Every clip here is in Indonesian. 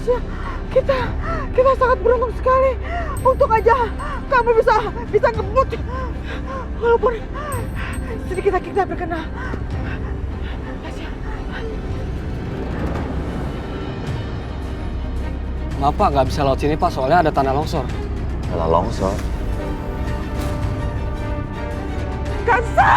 Tasya, kita sangat beruntung sekali. Untung aja kamu bisa ngebut. Walaupun sedikit kita berkena. Tasya. Maaf Pak, nggak bisa lewat sini Pak, soalnya ada tanah longsor. Tanah longsor? Kansa!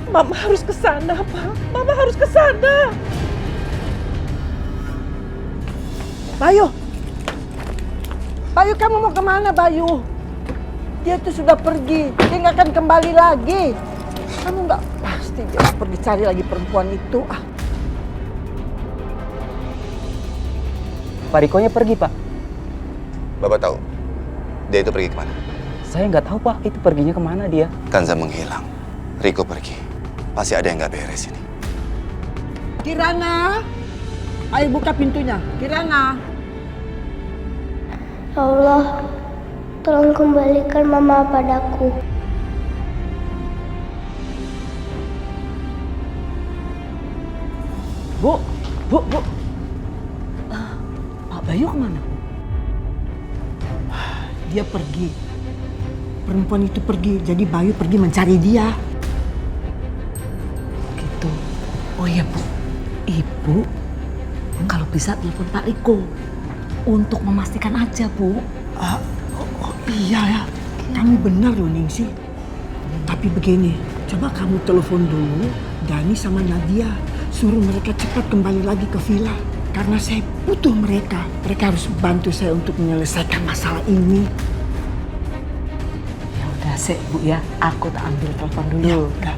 Mama harus ke sana, Pak. Mama harus ke sana. Bayu. Bayu, kamu mau kemana, Bayu? Dia tuh sudah pergi. Dia nggak akan kembali lagi. Kamu nggak pasti dia pergi cari lagi perempuan itu. Pak Rikonya pergi, Pak. Bapak tahu dia itu pergi kemana? Saya nggak tahu, Pak. Itu perginya kemana dia? Kanza menghilang. Riko pergi. Pasti ada yang nggak beres ini. Kirana, ayo buka pintunya. Kirana. Ya Allah, tolong kembalikan mama padaku. Bu. Pak Bayu kemana? Dia pergi. Perempuan itu pergi, jadi Bayu pergi mencari dia. Gitu. Oh iya Bu, Ibu kalau bisa telepon Pak Riko untuk memastikan aja Bu. Iya ya, kamu benar loh Ningsi. Tapi begini, coba kamu telepon dulu Dani sama Nadia. Suruh mereka cepat kembali lagi ke villa. Karena saya butuh mereka. Mereka harus bantu saya untuk menyelesaikan masalah ini. Ya udah sih Bu ya, aku tak ambil telepon dulu. Ya udah.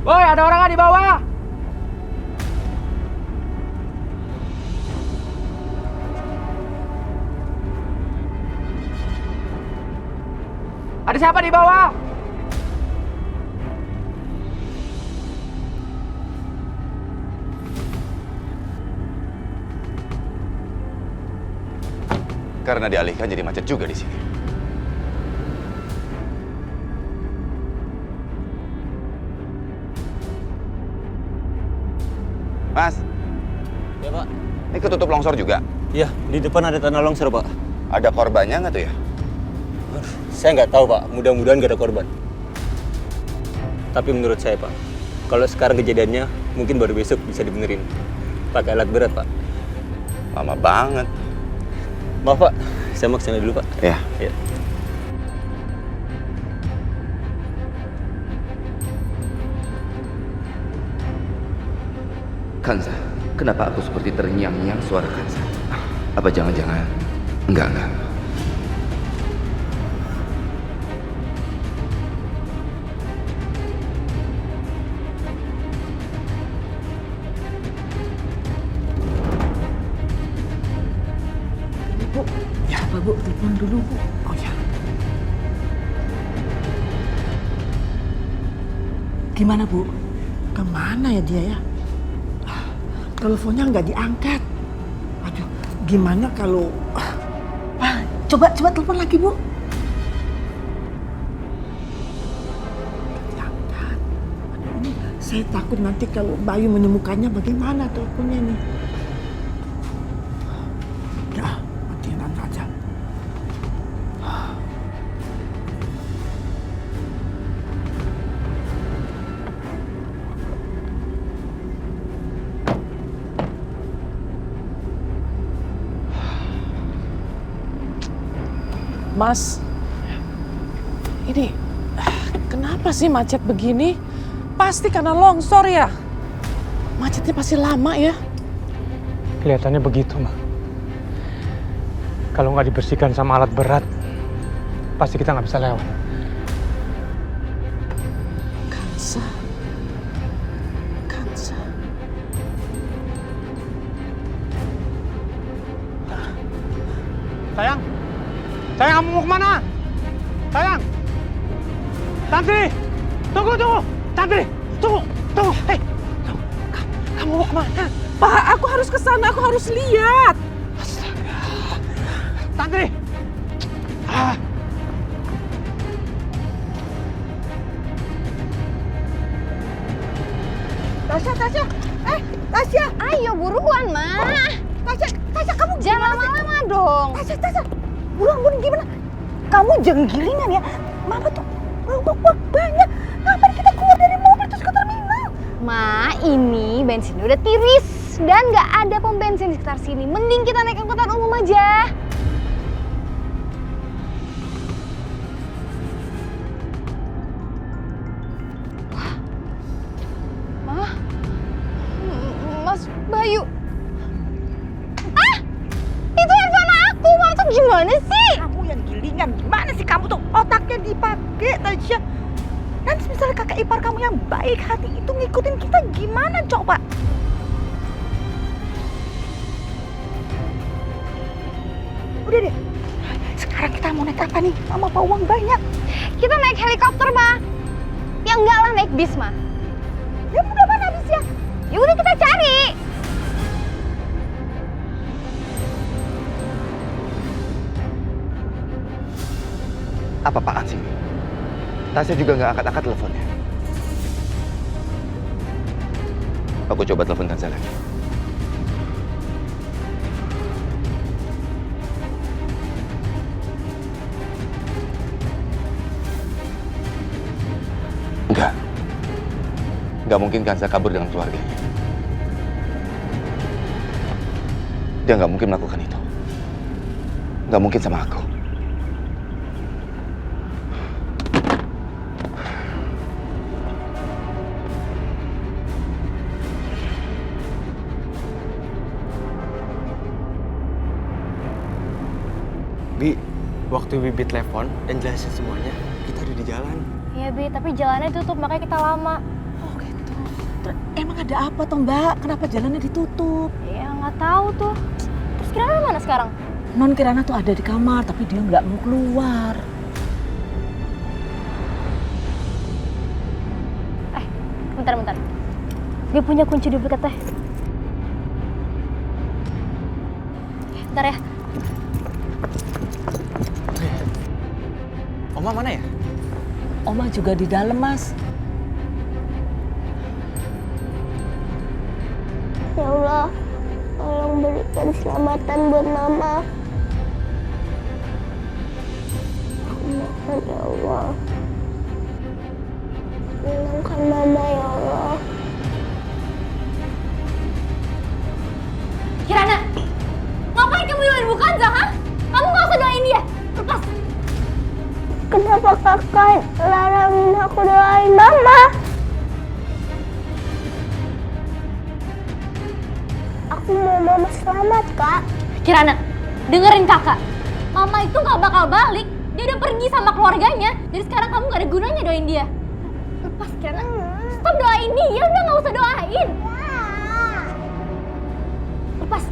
Woi, ada orang nggak di bawah? Ada siapa di bawah? Karena dialihkan jadi macet juga di sini. Mas. Ya, Pak. Ini ketutup longsor juga? Iya, di depan ada tanah longsor, Pak. Ada korbannya nggak tuh ya? Saya nggak tahu, Pak. Mudah-mudahan nggak ada korban. Tapi menurut saya, Pak, kalau sekarang kejadiannya, mungkin baru besok bisa dibenerin. Pakai alat berat, Pak. Lama banget. Maaf, Pak. Saya mau kesana dulu, Pak. Ya. Ya. Kanza, kenapa aku seperti terngiang-ngiang suara Kanza? Apa jangan-jangan? Enggak. Bu, ya apa Bu, telepon dulu Bu. Oh ya. Gimana Bu? Kemana ya dia ya? Teleponnya nggak diangkat. Aduh, gimana kalau... Coba telepon lagi Bu. Diangkat. Aduh, ini saya takut nanti kalau Bayu menemukannya bagaimana teleponnya nih. Ya, matiin aja. Mas, ini kenapa sih macet begini? Pasti karena longsor ya? Macetnya pasti lama ya? Kelihatannya begitu, Ma. Kalau nggak dibersihkan sama alat berat, pasti kita nggak bisa lewat. Kansa. Sayang, kamu mau kemana? Sayang, Tantri, tunggu, Tantri, tunggu, hei, Kamu mau kemana? Pak, aku harus ke sana, aku harus lihat. Tantri! Ah. Tasya, Tasya. Tasya. Ayo buruan, Ma. Tasya kamu Jangan lama-lama dong. Tasya. Buruan gimana? Kamu jenggilingan ya. Mama tuh uang banyak. Ngapain kita keluar dari mobil terus ke terminal? Ma, ini bensinnya udah tiris. Dan nggak ada pom bensin di sekitar sini. Mending kita naik angkutan umum aja. Wah. Ma, Mas Bayu. Ah! Itu handphone aku. Mama tuh gimana sih? Kamu yang gilingan. Gimana sih kamu tuh otaknya dipakai, Tasya? Nanti misalnya kakak ipar kamu yang baik hati itu ngikutin kita gimana coba? Udah deh. Sekarang kita mau naik apa nih? Mama bawa uang banyak. Kita naik helikopter, Ma. Ya enggak lah, naik bis, Ma. Ya udah mana bisnya? Ya udah kita cari. Apa-apaan sih? Tasya juga nggak angkat-angkat teleponnya. Aku coba telepon Kanza lagi. Nggak mungkin Kanza kabur dengan keluarganya. Dia nggak mungkin melakukan itu. Nggak mungkin sama aku. Bi, waktu Bibi telepon dan jelasin semuanya, kita udah di jalan. Iya, Bi, tapi jalannya tutup, makanya kita lama. Oh gitu. Emang ada apa toh Mbak? Kenapa jalannya ditutup? Ya nggak tahu tuh. Terus Kirana mana sekarang? Non Kirana tuh ada di kamar, tapi dia nggak mau keluar. Bentar. Gue punya kunci duplikat teh. Bentar ya. Oma mana ya? Oma juga di dalam, Mas. Ya Allah, tolong berikan keselamatan buat Mama. Aku mohon ya Allah. Tenangkan Mama ya Allah. Kirana, ngapain kamu doain Bu Kanza, ha? Kamu nggak usah doain dia. Lepas. Kenapa kakak larangin aku doain Mama? Aku mau Mama selamat, Kak. Kirana, dengerin kakak. Mama itu nggak bakal balik. Dia udah pergi sama keluarganya. Jadi sekarang kamu nggak ada gunanya doain dia. Lepas, Kirana. Stop doain dia. Udah nggak usah doain. Lepas.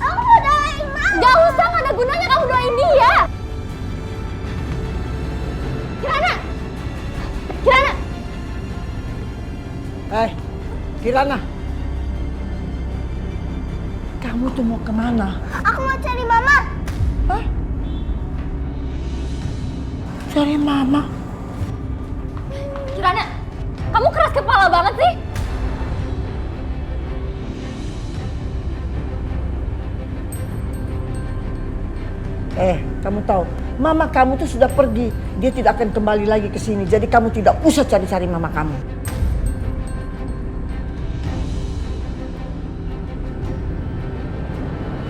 Aku mau doain Mama. Gak usah, gak ada gunanya kamu doain dia. Kirana! Kirana. Kamu tuh mau kemana? Aku mau cari Mama. Hah? Cari Mama? Kirana, kamu keras kepala banget sih. Kamu tahu, Mama kamu tuh sudah pergi. Dia tidak akan kembali lagi ke sini. Jadi kamu tidak usah cari-cari Mama kamu.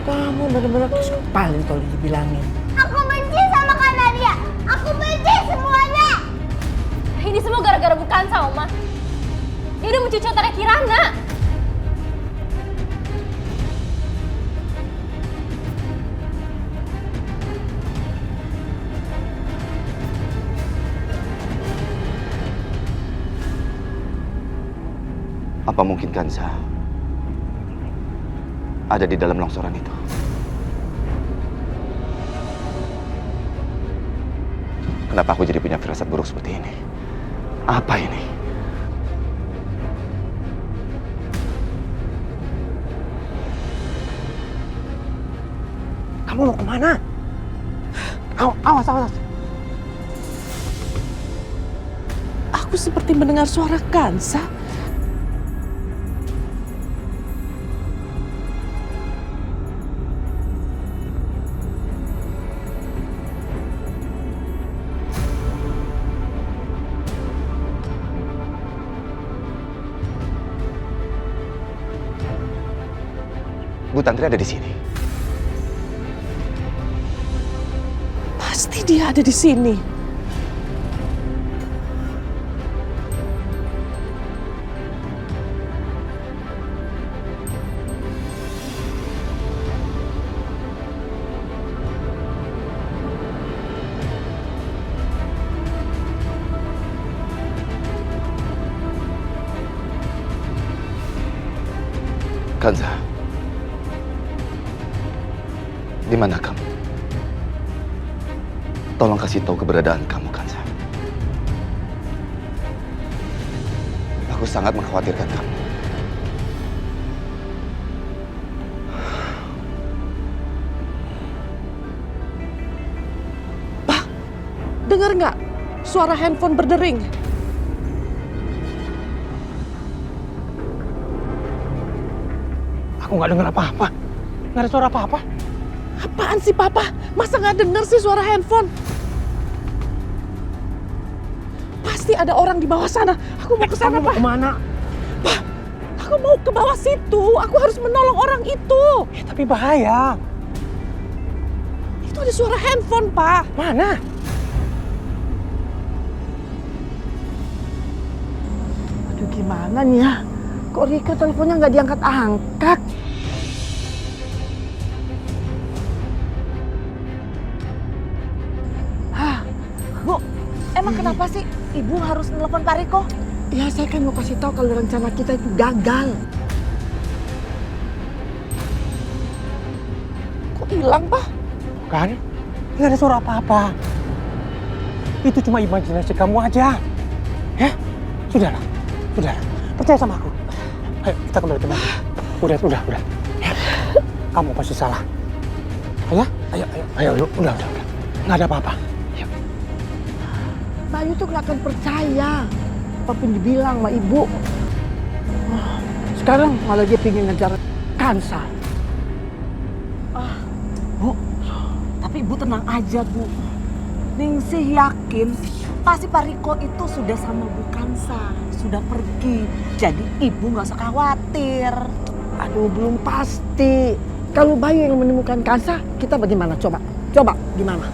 Kamu benar-benar paling kalau dibilangin. Aku benci sama Kak Nadia. Aku benci semuanya. Ini semua gara-gara bukan sama Oma. Dia udah mencuci otaknya Kirana. Apa mungkin Kanza ada di dalam longsoran itu? Kenapa aku jadi punya firasat buruk seperti ini? Apa ini? Kamu mau kemana? Awas, awas. Aku seperti mendengar suara Kansa. Bu Tantri ada di sini. Pasti dia ada di sini. Kanza, di mana kamu? Tolong kasih tahu keberadaan kamu, Kanza. Aku sangat mengkhawatirkan kamu. Pak, dengar nggak suara handphone berdering? Aku nggak dengar apa-apa. Nggak ada suara apa-apa. Apaan sih Papa? Masa nggak denger sih suara handphone? Pasti ada orang di bawah sana. Aku mau ke sana, Kamu mau Pak. kemana? Pak, aku mau ke bawah situ. Aku harus menolong orang itu. Tapi bahaya. Itu ada suara handphone, Pak. Mana? Aduh gimana nih ya? Kok Rika teleponnya nggak diangkat-angkat? Hah, Bu, emang kenapa sih Ibu harus nelpon Pak Riko? Ya saya kan mau kasih tahu kalau rencana kita itu gagal. Kok hilang, Pak? Kan? Nggak ada suara apa-apa. Itu cuma imajinasi kamu aja. Ya? Sudahlah. Percaya sama aku. Ayo, kita kembali ke rumah. Udah. Ya. Kamu pasti salah. Ayo, udah. Nggak ada apa-apa. Ayo. Bayu tuh nggak akan percaya apapun dibilang sama Ibu. Sekarang malah dia pingin ngejar Kansa. Bu, tapi Ibu tenang aja, Bu. Ningsih yakin pasti Pak Riko itu sudah sama Bu Kansa, sudah pergi. Jadi Ibu nggak usah khawatir. Aduh, belum pasti. Kalau Bayu yang menemukan Kansa, kita bagaimana? Coba gimana?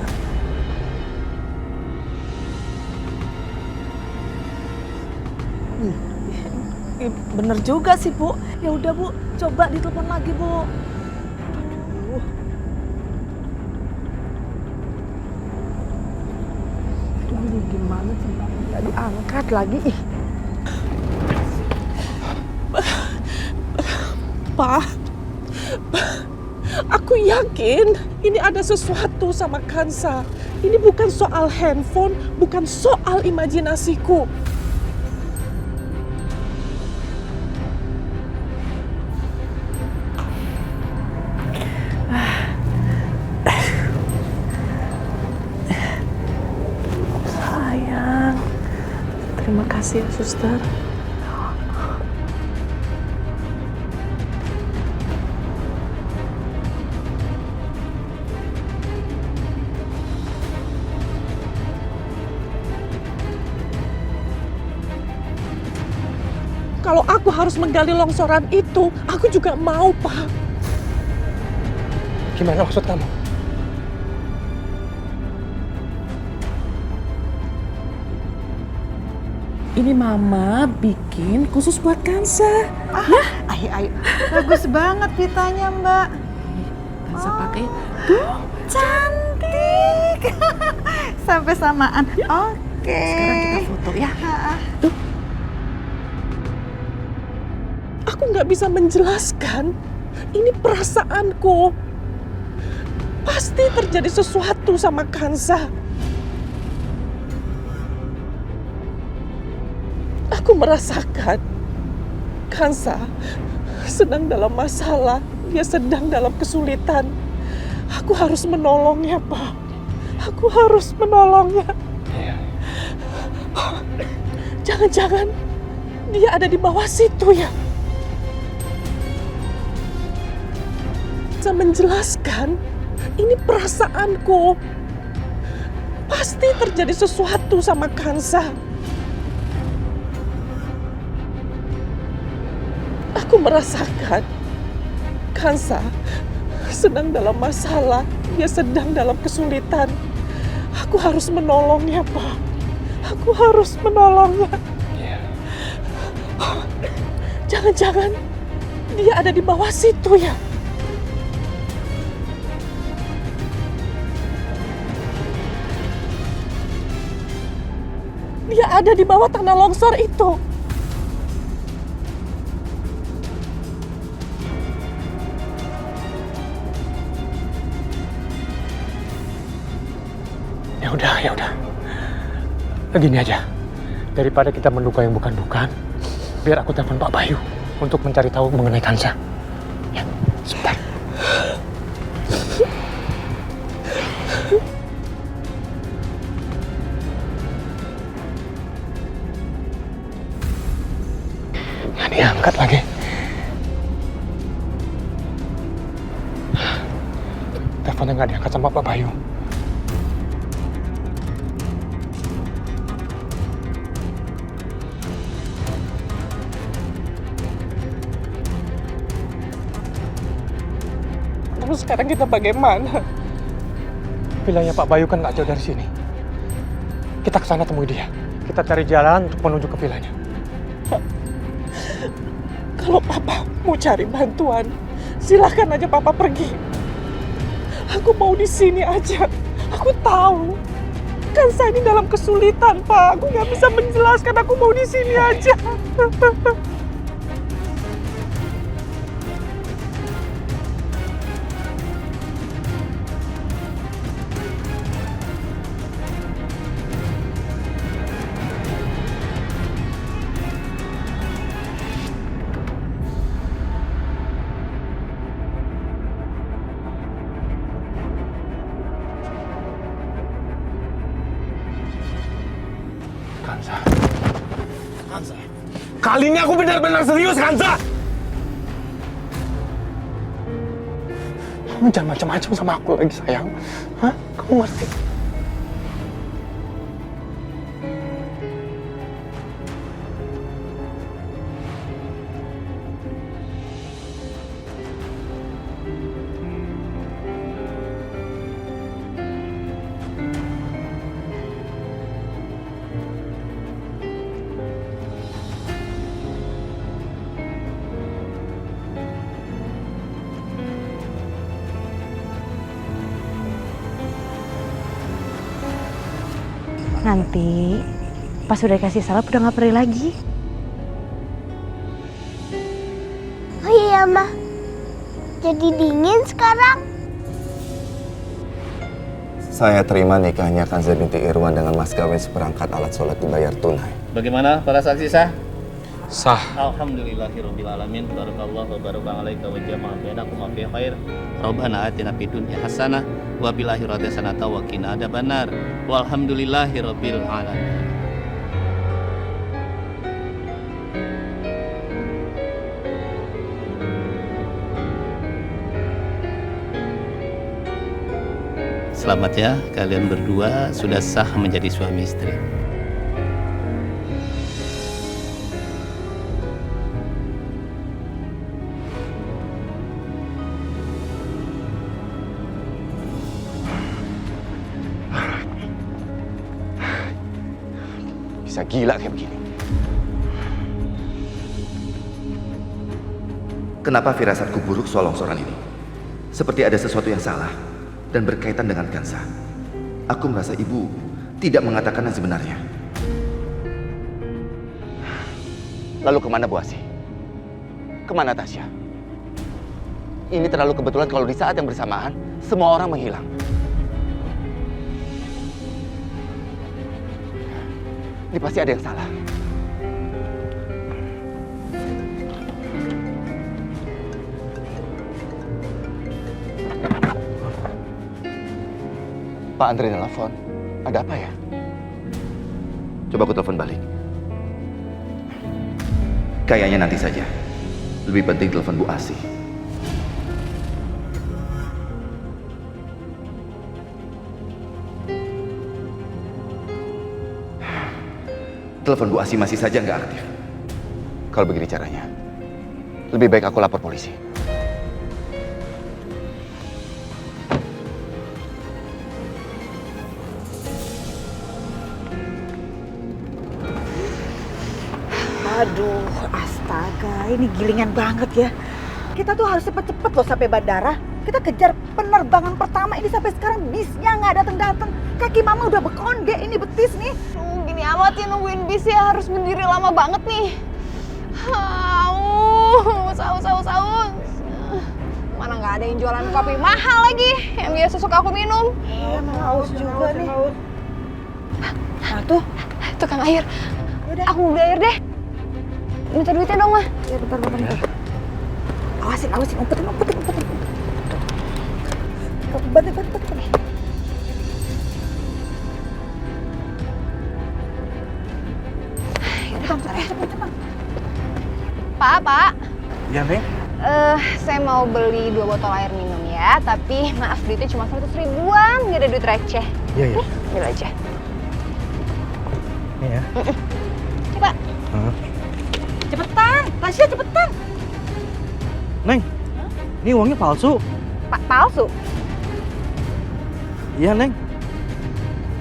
Bener juga sih, Bu. Ya udah, Bu, coba ditelepon lagi, Bu. Aduh. Ini gimana sih, Pak? Nggak diangkat lagi. Ih. Pak, aku yakin ini ada sesuatu sama Kansa. Ini bukan soal handphone, bukan soal imajinasiku. Sayang, terima kasih ya, Suster. Kalau aku harus menggali longsoran itu, aku juga mau, Pak. Gimana maksud kamu? Ini Mama bikin khusus buat Kansa. Ayo. Bagus banget pitanya, Mbak. Kansa pakai. Cantik. Sampai samaan. Oke. Sekarang kita foto ya. Tuh. Aku nggak bisa menjelaskan. Ini perasaanku. Pasti terjadi sesuatu sama Kansa. merasakan Kansa sedang dalam masalah, dia sedang dalam kesulitan. Aku harus menolongnya, Pak. Aku harus menolongnya. Jangan-jangan dia ada di bawah situ ya? Bisa menjelaskan, ini perasaanku. Pasti terjadi sesuatu sama Kansa. Aku merasakan Kansa sedang dalam masalah, dia sedang dalam kesulitan. Aku harus menolongnya, Pak. Aku harus menolongnya. Jangan-jangan dia ada di bawah situ ya? Dia ada di bawah tanah longsor itu. Ya udah. Begini aja. Daripada kita menduga yang bukan-bukan, biar aku telepon Pak Bayu untuk mencari tahu mengenai Kansa. Ya, sebentar. Nggak diangkat lagi. Teleponnya nggak diangkat sama Pak Bayu. Terus sekarang kita bagaimana? Villanya Pak Bayu kan nggak jauh dari sini. Kita kesana temui dia. Kita cari jalan untuk menuju ke villanya. Kalau Papa mau cari bantuan, silahkan aja Papa pergi. Aku mau di sini aja. Aku tahu Kansa ini dalam kesulitan, Pak. Aku nggak bisa menjelaskan. Aku mau di sini aja. Kansa. Kali ini aku benar-benar serius, Kansa. Kamu jangan macam-macam sama aku lagi, sayang. Hah? Kamu ngerti? Nanti pas udah kasih salep udah nggak perih lagi. Oh iya, Ma. Jadi dingin sekarang. Saya terima nikahnya Kanza binti Irwan dengan mas kawin seperangkat alat sholat dibayar tunai. Bagaimana para saksi sah? Sah. Alhamdulillahirabbil alamin. Barakallahu wa baraka alaika wa jama'a bainakum fi khair. Rabbana atina fid dunya hasanah wa fil akhirati hasanah wa qina adzabannar. Walhamdulillahirabbil alamin. Selamat ya, kalian berdua sudah sah menjadi suami istri. Bisa gila kayak begini. Kenapa firasatku buruk soal longsoran ini? Seperti ada sesuatu yang salah dan berkaitan dengan Kansa. Aku merasa ibu tidak mengatakan yang sebenarnya. Lalu kemana Bu Asih? Kemana Tasya? Ini terlalu kebetulan kalau di saat yang bersamaan semua orang menghilang. Ini pasti ada yang salah. Pak Andre telepon. Ada apa ya? Coba aku telepon balik. Kayaknya nanti saja. Lebih penting telepon Bu Asih. Telepon Bu Asih masih saja nggak aktif. Kalau begini caranya, lebih baik aku lapor polisi. Aduh, astaga, ini gilingan banget ya. Kita tuh harus cepet-cepet loh sampai bandara. Kita kejar penerbangan pertama ini sampai sekarang bisnya nggak datang-datang. Kaki mama udah bekonde, ini betis nih. Gini amat ya nungguin bis ya, harus berdiri lama banget nih. Saus. Mana nggak ada yang jualan kopi mahal lagi, yang biasa suka aku minum. Iya, haus juga nih. Nah tuh, Tukang air. Yaudah. Aku beli air deh. Minta duitnya dong, Mah. Ya bentar. Awasin, umpetin. Bantu. Cepat. Pak. Iya, Neng. Saya mau beli 2 botol air minum ya, tapi maaf duitnya cuma 100 ribuan, nggak ada duit receh. Iya. Ambil aja. Ini ya. Coba. Cepetan, Tasya cepetan. Neng, ini uangnya palsu. Pak, palsu? Iya, Neng.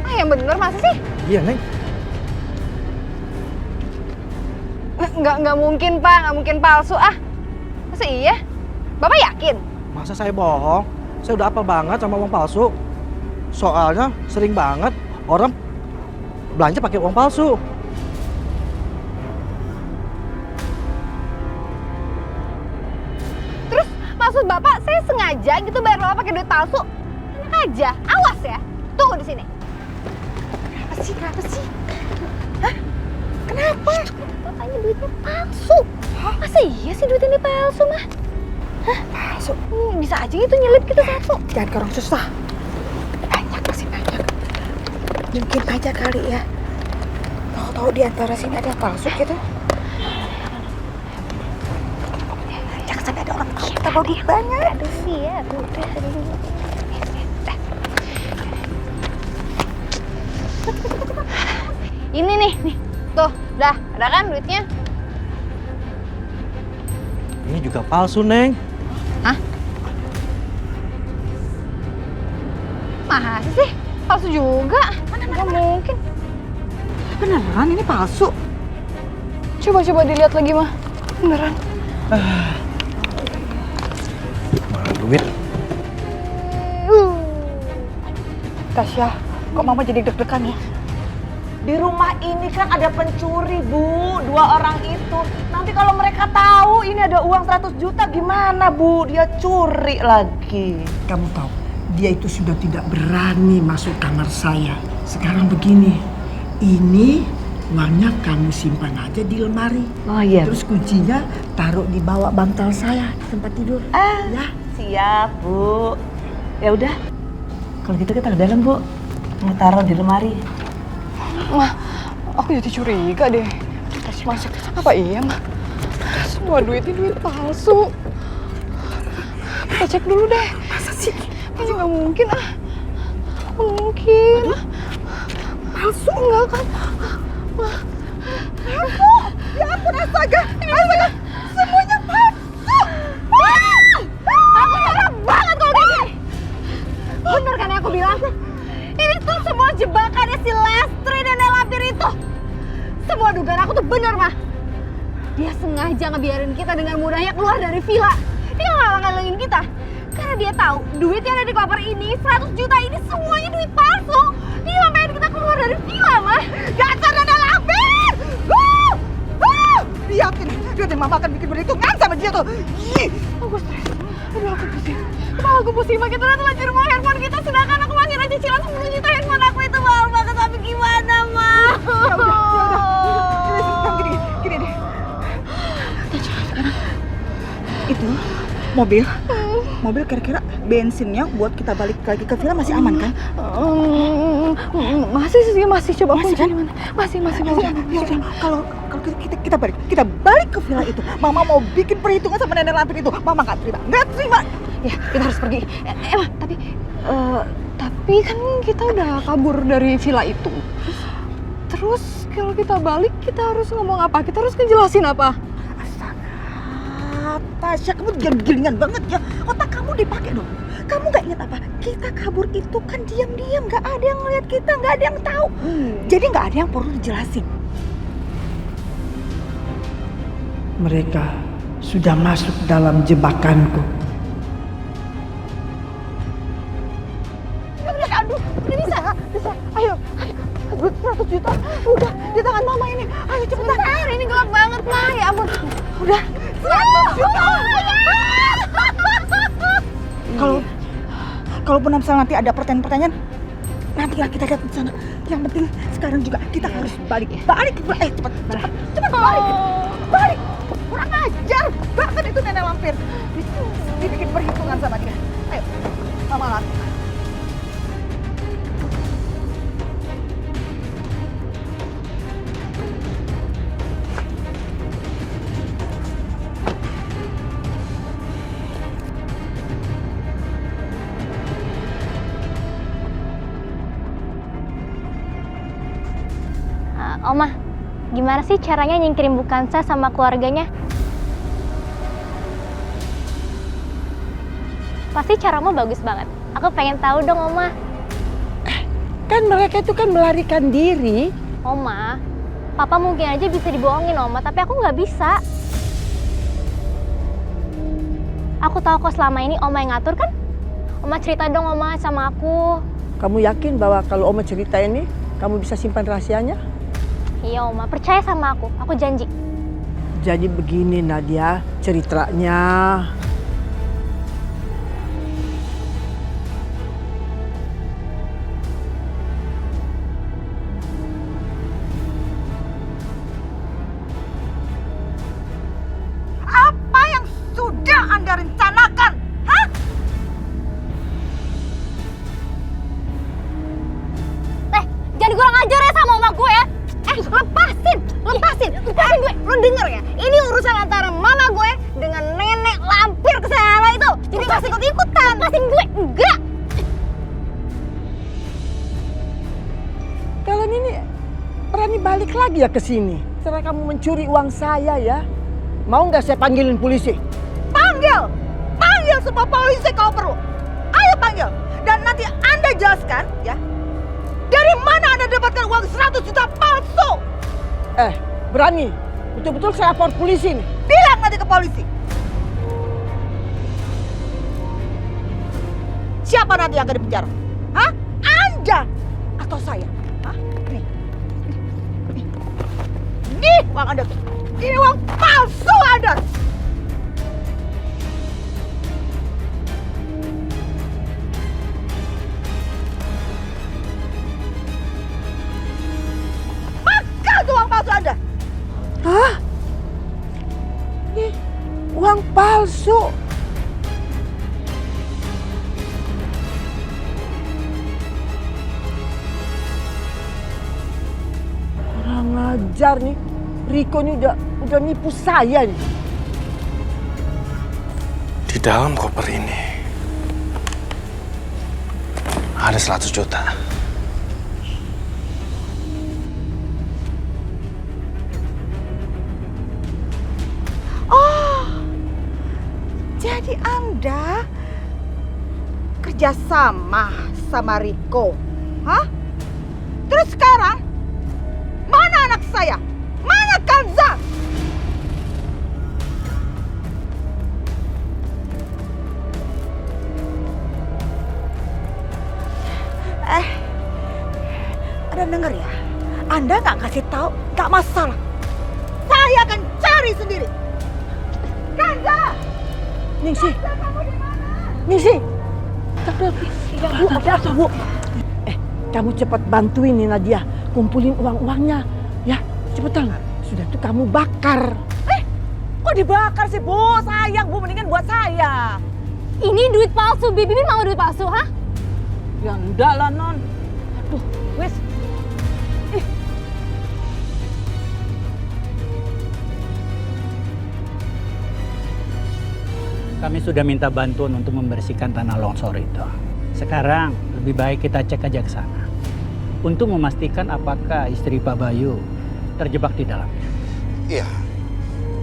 Yang bener masa sih? Iya, Neng. Nggak mungkin, Pak. Nggak mungkin palsu. Masa iya? Bapak yakin? Masa saya bohong? Saya udah hafal banget sama uang palsu. Soalnya sering banget orang belanja pakai uang palsu. Terus maksud Bapak saya sengaja gitu bayar Bapak pakai duit palsu? Enak aja. Awas ya. Tunggu di sini. Kenapa sih? Hah? Kenapa? Katanya duitnya palsu. Masa iya sih duit ini palsu, Mah? Hah? Palsu? Bisa aja gitu nyelip gitu satu. Jangan ke orang susah. Masih banyak. Mungkin aja kali ya. Tahu-tahu di antara sini ada yang palsu gitu. Jangan sampai ada orang kita bawa duit banyak. Aduh iya, udah. Ini nih. Tuh, dah, ada kan duitnya? Ini juga palsu, Neng. Hah? Masa sih? Palsu juga? Nggak mungkin. Beneran ini palsu? Coba dilihat lagi, Mah. Beneran. Mana duit? Tasya, kok mama jadi deg-degan ya? Di rumah ini kan ada pencuri, Bu. 2 orang itu. Nanti kalau mereka tahu ini ada uang 100 juta gimana, Bu? Dia curi lagi. Kamu tahu, dia itu sudah tidak berani masuk kamar saya. Sekarang begini, ini uangnya kamu simpan aja di lemari. Oh iya. Terus kuncinya taruh di bawah bantal saya di tempat tidur. Ya. Siap, Bu. Ya udah. Kalau gitu kita ke dalam, Bu. Mau taruh di lemari. Mah, aku jadi curiga deh. Masa, apa iya, Mah? Semua duit ini duit palsu. Kita cek dulu deh. Masa sih? Kayaknya nggak mungkin, Mungkin. Palsu? Enggak kan? Mah. Ya ampun, astaga. Semuanya palsu. Aku marah banget kalau gini. Bener kan yang aku bilang? Ini tuh semua jebakannya si Lestri dan Lampir itu. Semua dugaan aku tuh bener, Mah. Dia sengaja ngebiarin kita dengan mudahnya keluar dari villa. Dia ngalang-ngalangin kita. Karena dia tahu duit yang ada di koper ini, 100 juta ini semuanya duit palsu. Dia ngapain kita keluar dari villa, Mah. Dasar dan Lampir! Yakin, dia mama akan bikin perhitungan sama dia tuh. Aku stres. Aduh, aku pusing. Kepala aku pusing. Kita udah telanjur mau handphone kita, sedangkan aku masih ada cicilan 10 juta handphone aku itu mahal banget. Tapi gimana, Ma? Ya udah. Gini deh. Itu mobil mobil kira-kira bensinnya buat kita balik lagi ke villa masih aman kan? Masih sih, masih coba Masih kunci kan? di mana? Masih. Ya udah, kalau kita balik ke villa itu, Mama mau bikin perhitungan sama nenek lampir itu. Mama nggak terima. Ya, kita harus pergi. Emang, tapi kan kita udah kabur dari villa itu. Terus kalau kita balik, kita harus ngomong apa? Kita harus ngejelasin apa? Astaga, Tasya, kamu gilingan banget ya. Otak kamu dipakai dong. Kamu nggak ingat apa? Kita kabur itu kan diam-diam, nggak ada yang ngeliat kita, nggak ada yang tahu. Jadi nggak ada yang perlu dijelasin. Mereka sudah masuk dalam jebakanku. Aduh, ini bisa. Ayo. 100 juta udah di tangan Mama ini. Ayo cepetan. Bentar, ini gelap banget, Ma. Ya ampun. Udah 100 juta. Kalaupun misalnya nanti ada pertanyaan, nantilah kita lihat di sana. Yang penting sekarang juga kita harus balik. Ayo cepat balik. Kurang ajar banget itu nenek lampir. Dibikin perhitungan sama dia. Ayo, Mama lari. Oma, gimana sih caranya nyingkirin Bu Kansa sama keluarganya? Pasti caramu bagus banget. Aku pengen tahu dong, Oma. Kan mereka itu kan melarikan diri. Oma, Papa mungkin aja bisa dibohongin, Oma, tapi aku nggak bisa. Aku tahu kok selama ini Oma yang ngatur kan? Oma cerita dong, Oma, sama aku. Kamu yakin bahwa kalau Oma cerita ini, kamu bisa simpan rahasianya? Iya, Oma, percaya sama aku janji. Jadi begini Nadia ceritanya. Apa yang sudah Anda rencanakan? Hah? Jangan kurang ajar ya sama oma gue ya. Lepasin gue. Lu denger ya, ini urusan antara mama gue dengan nenek lampir kesayangan itu. Jadi gak usah ikut-ikutan. Lepasin gue, enggak. Kalian ini berani balik lagi ya ke sini. Setelah kamu mencuri uang saya ya. Mau nggak saya panggilin polisi? Panggil semua polisi kalau perlu. Ayo panggil. Dan nanti Anda jelaskan ya. Dari mana Anda dapatkan uang 100 juta palsu? Berani. Betul-betul saya lapor polisi nih. Bilang nanti ke polisi. Siapa nanti yang akan dipenjara? Hah? Anda atau saya? Hah? Nih uang Anda. Ini uang palsu Anda. Makan tuh uang palsu Anda. Hah? Ini uang palsu. Kurang ajar nih. Riko ini udah nipu saya nih. Di dalam koper ini ada 100 juta. Oh, jadi Anda kerjasama sama Riko, hah? Terus sekarang mana anak saya? Mana Kanza? Anda dengar ya? Anda nggak kasih tahu, nggak masalah. Saya akan cari sendiri. Kanza! Ningsih! Ningsih! Iya Bu, ada apa Bu? Kamu cepat bantuin nih Nadia. Kumpulin uang-uangnya. Ya, cepetan. Sudah tuh kamu bakar. Kok dibakar sih Bu? Sayang Bu, mendingan buat saya. Ini duit palsu, Bibi mau duit palsu, ha? Ya enggak lah, Non. Aduh, wes. Kami sudah minta bantuan untuk membersihkan tanah longsor itu. Sekarang lebih baik kita cek aja ke sana untuk memastikan apakah istri Pak Bayu terjebak di dalamnya. Iya,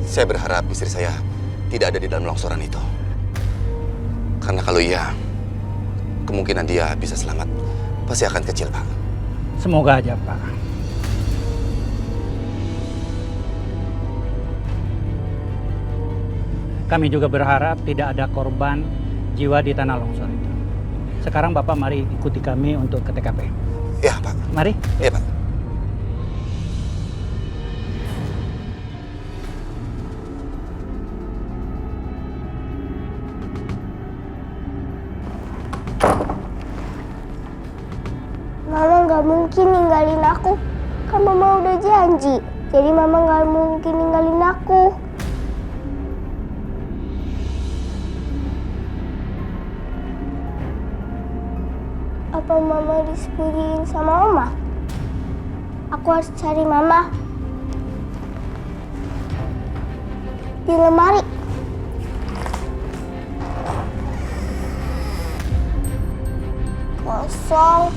saya berharap istri saya tidak ada di dalam longsoran itu. Karena kalau iya, kemungkinan dia bisa selamat pasti akan kecil, Pak. Semoga aja, Pak. Kami juga berharap tidak ada korban jiwa di tanah longsor itu. Sekarang Bapak mari ikuti kami untuk ke TKP. Ya, Pak. Mari. Iya, Pak. Mama nggak mungkin ninggalin aku. Kan Mama udah janji. Jadi Mama nggak mungkin ninggalin aku. Apa Mama disembunyiin sama Oma? Aku harus cari Mama. Di lemari. Kosong.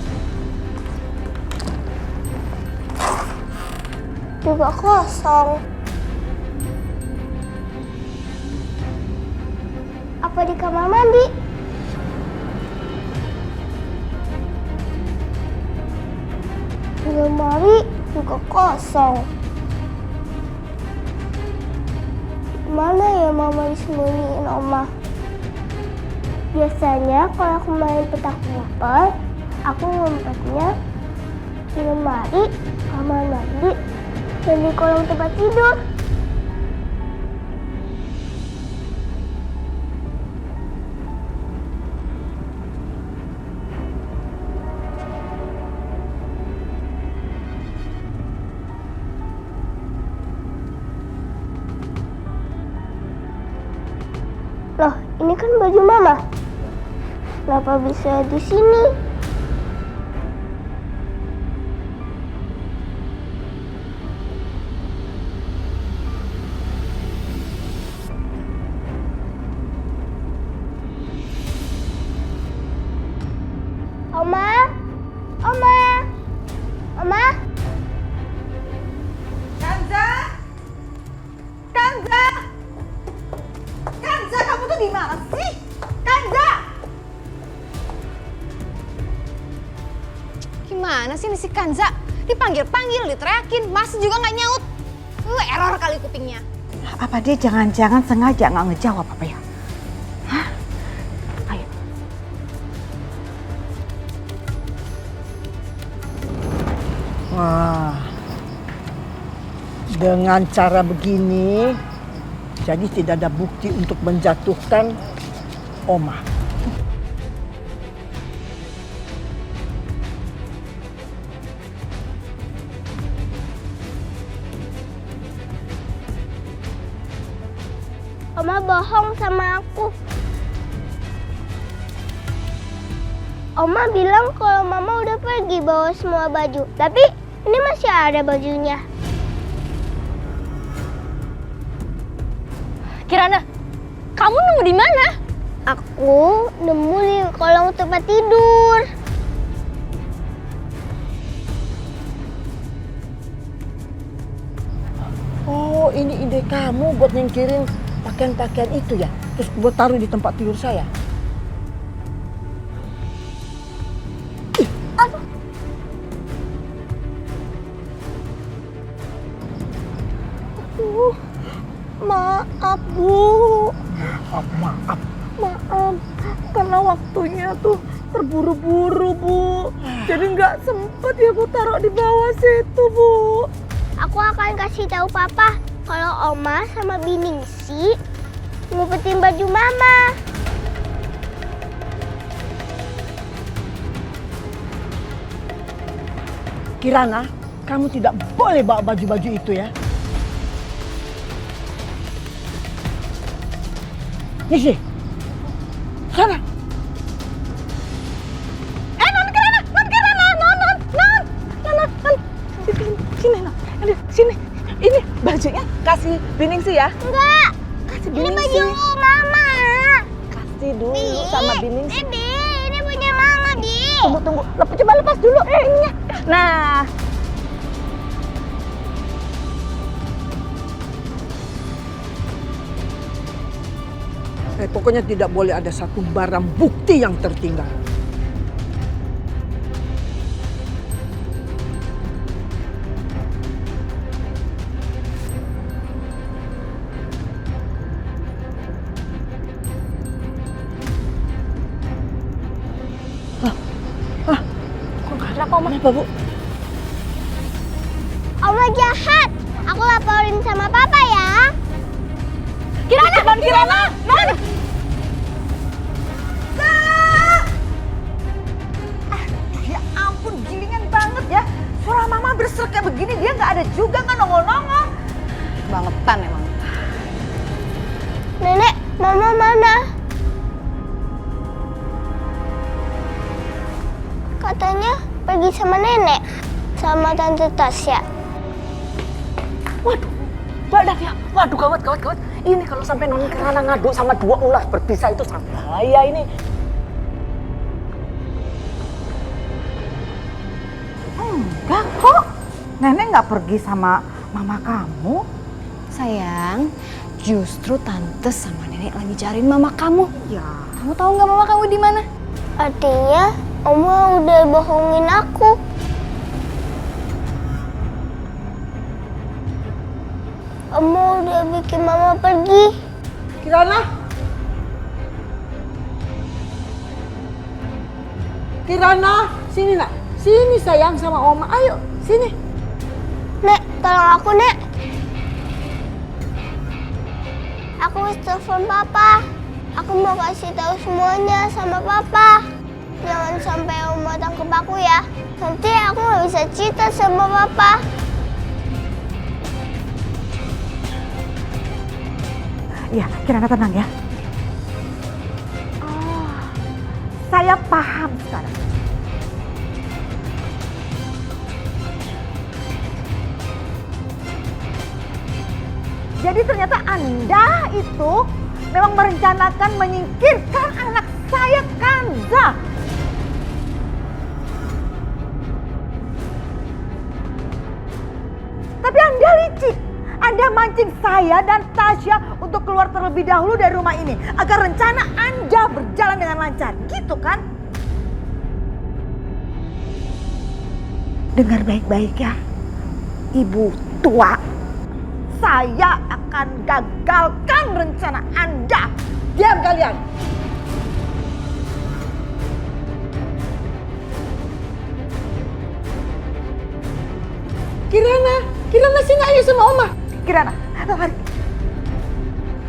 Juga kosong. Apa di kamar mandi? Di lemari juga kosong. Mana ya Mama disembunyiin Oma? Biasanya kalau aku main petak umpet, aku ngumpetnya di lemari, kamar mandi, dan di kolong tempat tidur. Loh, ini kan baju Mama. Kenapa bisa di sini? Oma? Oma? Oma? Kanza? Kanza? Kanza, kamu tuh di mana sih? Kanza! Gimana sih nih si Kanza? Dipanggil-panggil, diteriakin, masih juga nggak nyaut. Error kali kupingnya. Apa dia jangan-jangan sengaja nggak ngejawab apa ya? Hah? Ayo. Wah, dengan cara begini, jadi tidak ada bukti untuk menjatuhkan Oma. Oma bohong sama aku. Oma bilang kalau Mama udah pergi bawa semua baju. Tapi ini masih ada bajunya. Kirana, kamu nemu di mana? Aku nemu di kolong tempat tidur. Oh, ini ide kamu buat nyingkirin pakaian-pakaian itu ya? Terus buat taruh di tempat tidur saya? Maaf, Bu. Maaf. Karena waktunya tuh terburu-buru, Bu. Jadi nggak sempet ya Bu taruh di bawah situ, Bu. Aku akan kasih tahu Papa kalau Oma sama Biningsi ngumpetin baju Mama. Kirana, kamu tidak boleh bawa baju-baju itu ya. Nisi, Sana. Non Kirana. Sini, Non. Sini. Ini bajunya kasih Biningsih ya. Enggak. Kasih Ini baju Biningsih. mama. Kasih dulu sama Biningsih. Bibi, ini punya mama, Bi. Tunggu. Coba lepas dulu ininya. Nah. Pokoknya tidak boleh ada satu barang bukti yang tertinggal. Kenapa, Bu? Oma jahat. Aku laporin sama papa ya. Kirana. Non. Ya ampun, gilingan banget ya. Suara mama berserak kayak begini, dia nggak ada juga, nggak nongol-nongol. Bangetan emang. Nenek, mama mana? Katanya pergi sama nenek, sama tante Tasya. Waduh, Mbak Davia. Waduh, gawat. Ini kalau sampai Non Kirana ngadu sama dua ular berbisa itu sangat bahaya ini. Enggak kok. Nenek nggak pergi sama mama kamu. Sayang, justru tante sama nenek lagi cariin mama kamu. Ya. Kamu tahu nggak mama kamu di mana? Artinya Oma udah bohongin aku. Oma udah bikin mama pergi. Kirana. Kirana, sini nak. Sini sayang sama Oma. Ayo, sini. Nek, tolong aku, Nek. Aku harus telepon Papa. Aku mau kasih tahu semuanya sama Papa. Jangan sampai Oma tangkap aku ya. Nanti aku nggak bisa cerita sama Papa. Ya, Kirana tenang ya. Oh, saya paham sekarang. Jadi ternyata Anda itu memang merencanakan menyingkirkan anak saya, Kanza. Tapi Anda licik. Anda mancing saya dan Tasya untuk keluar terlebih dahulu dari rumah ini agar rencana Anda berjalan dengan lancar. Gitu kan? Dengar baik-baik ya, Ibu tua. Saya akan gagalkan rencana Anda. Diam kalian. Kirana sini ayo sama Oma. Kirana, lari.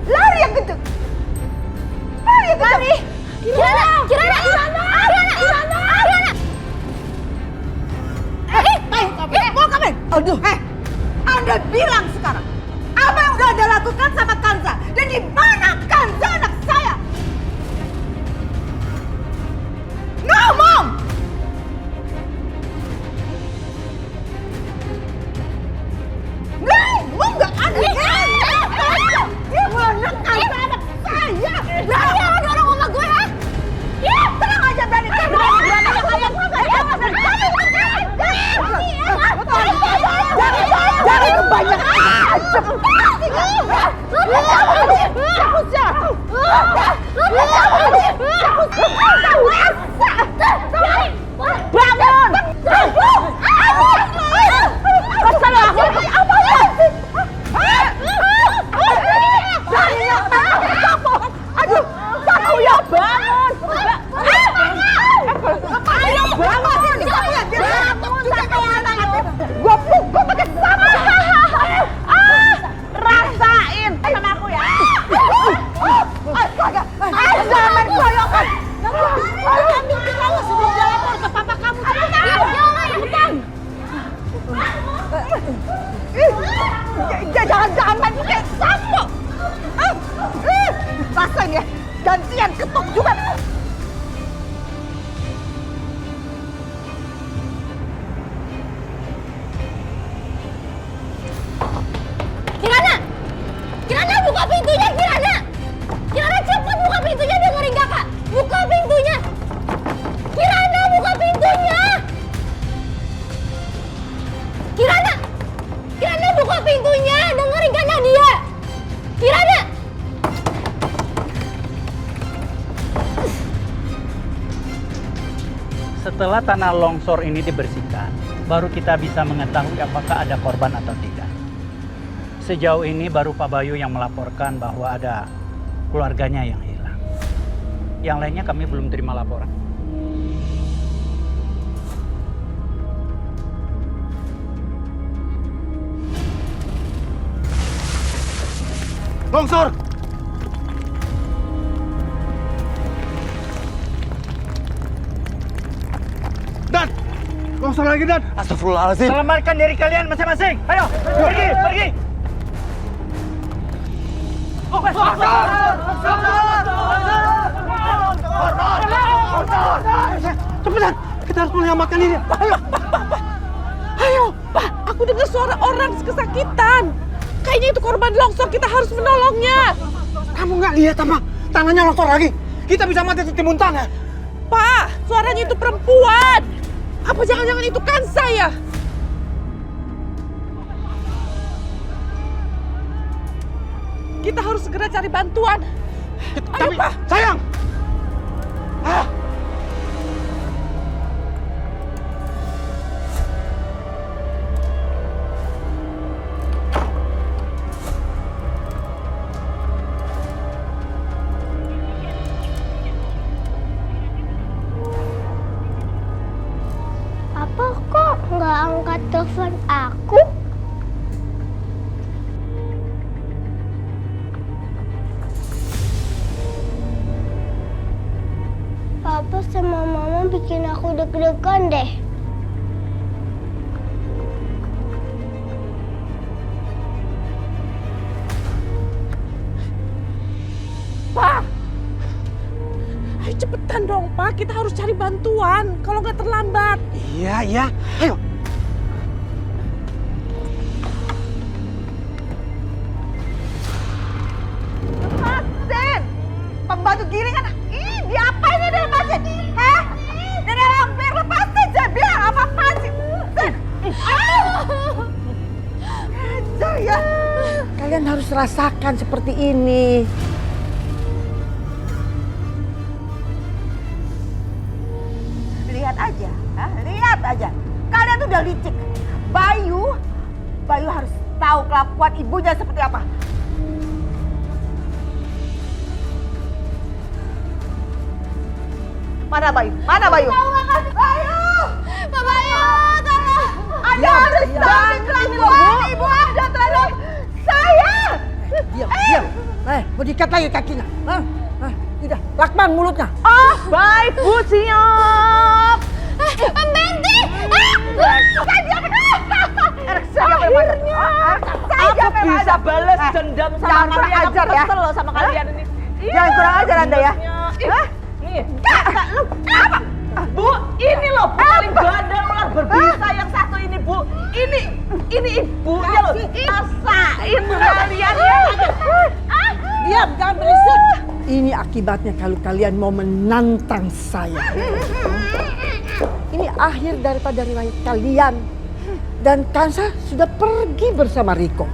Lari yang kenceng. Lari yang kenceng. Kirana. Mau kemana? Aduh, Anda bilang sekarang apa yang udah Anda lakukan sama Kanza dan di mana Kanza anak saya? Ngomong! Ngomong nggak ada? Di mana Kanza anak saya? Jangan dorong sama gue, ha? Ya, tenang aja berani Jangan kebanyakan aja. Bangun! Aduh, kamu ya bangun! Ayo bangun! Gue pukul pakai sapu! Rasain sama aku ya! Astaga! Jangan koyokan! Kamu ambil pilawat sebelum dia lapor ke papa kamu! Jangan! juga. Kirana! Kirana, buka pintunya, Kirana! Kirana, cepat buka pintunya, dengerin kakak! Buka pintunya! Kirana, buka pintunya! Kirana! Kirana, buka pintunya! Dengerin kan Nadia! Kirana! Setelah tanah longsor ini dibersihkan, baru kita bisa mengetahui apakah ada korban atau tidak. Sejauh ini baru Pak Bayu yang melaporkan bahwa ada keluarganya yang hilang. Yang lainnya kami belum terima laporan. Longsor! Dan! Longsor lagi, Dan! Astagfirullahaladzim. Selamatkan diri kalian masing-masing. Ayo, pergi, pergi. Cepetan! Kita harus menyelamatkan diri. Ayo! Ayo, Pak, aku dengar suara orang kesakitan. Kayaknya itu korban longsor, kita harus menolongnya. Kamu nggak lihat apa? Tanahnya longsor lagi. Kita bisa mati tertimbun tanah. Pak, suaranya itu perempuan. Apa jangan-jangan itu Kansa ya? Kita harus segera cari bantuan. Ayo, Pak. Sayang! Papa kok nggak angkat telepon aku? Papa sama Mama bikin aku deg-degan deh. Pak! Ayo cepetan dong, Pak. Kita harus cari bantuan. Kalau nggak terlambat. Iya, iya. Ayo. Lepasin! Pembantu gilingan. Ih, diapain ini lepasin? Hah? Nenek lampir, lepasin. Saya bilang apa-apaan sih? Sen! Ajar ya. Kalian harus rasakan seperti ini. Lihat aja, lihat aja. Kalian tuh udah licik. Bayu harus tahu kelakuan ibunya seperti apa. Mana Bayu? Mana Bayu? Bayu! Pak Bayu, tolong! Ada harus tahu kelakuan ibu Anda terhadap saya. Diam. Mau diikat lagi kakinya. Tidak, lakban mulutnya. Oh, baik Bu, siap. Pembantu! Aku bisa balas dendam sama kalian. Aku kesel loh sama kalian ini. Jangan kurang ajar Anda ya. Nih, lu apa? Bu, ini loh paling bandel ular berbisa yang satu ini Bu. Ini ibunya loh. Rasain kalian ya. Diam, jangan berisik. Ini akibatnya kalau kalian mau menantang saya. Ini akhir daripada riwayat kalian. Dan Kansa sudah pergi bersama Riko.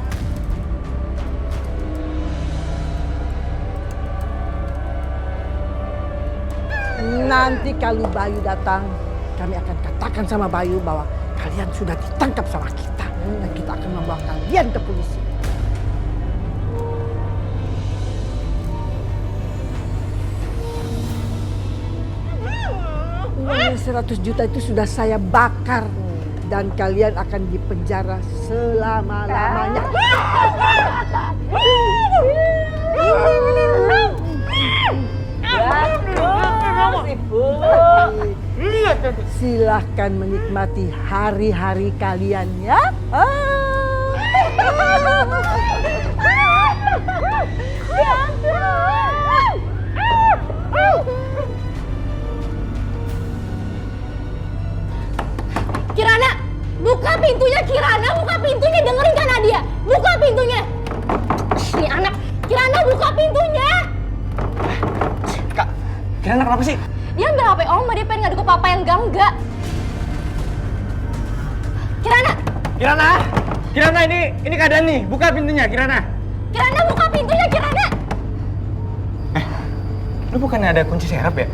Nanti kalau Bayu datang, kami akan katakan sama Bayu bahwa kalian sudah ditangkap sama kita. Dan kita akan membawa kalian ke polisi. Uang 100 juta itu sudah saya bakar. Dan kalian akan dipenjara selama-lamanya. Silahkan menikmati hari-hari kalian ya. Kirana, buka pintunya, dengerin kan Nadia. Buka pintunya. Ini anak, Kirana buka pintunya. Kak, Kirana kenapa sih? Dia ambil HP Oma, dia pengen ngadu ke papa yang enggak. Kirana! Kirana ini keadaan nih, buka pintunya Kirana. Kirana buka pintunya, Kirana! Lu bukannya ada kunci serep ya?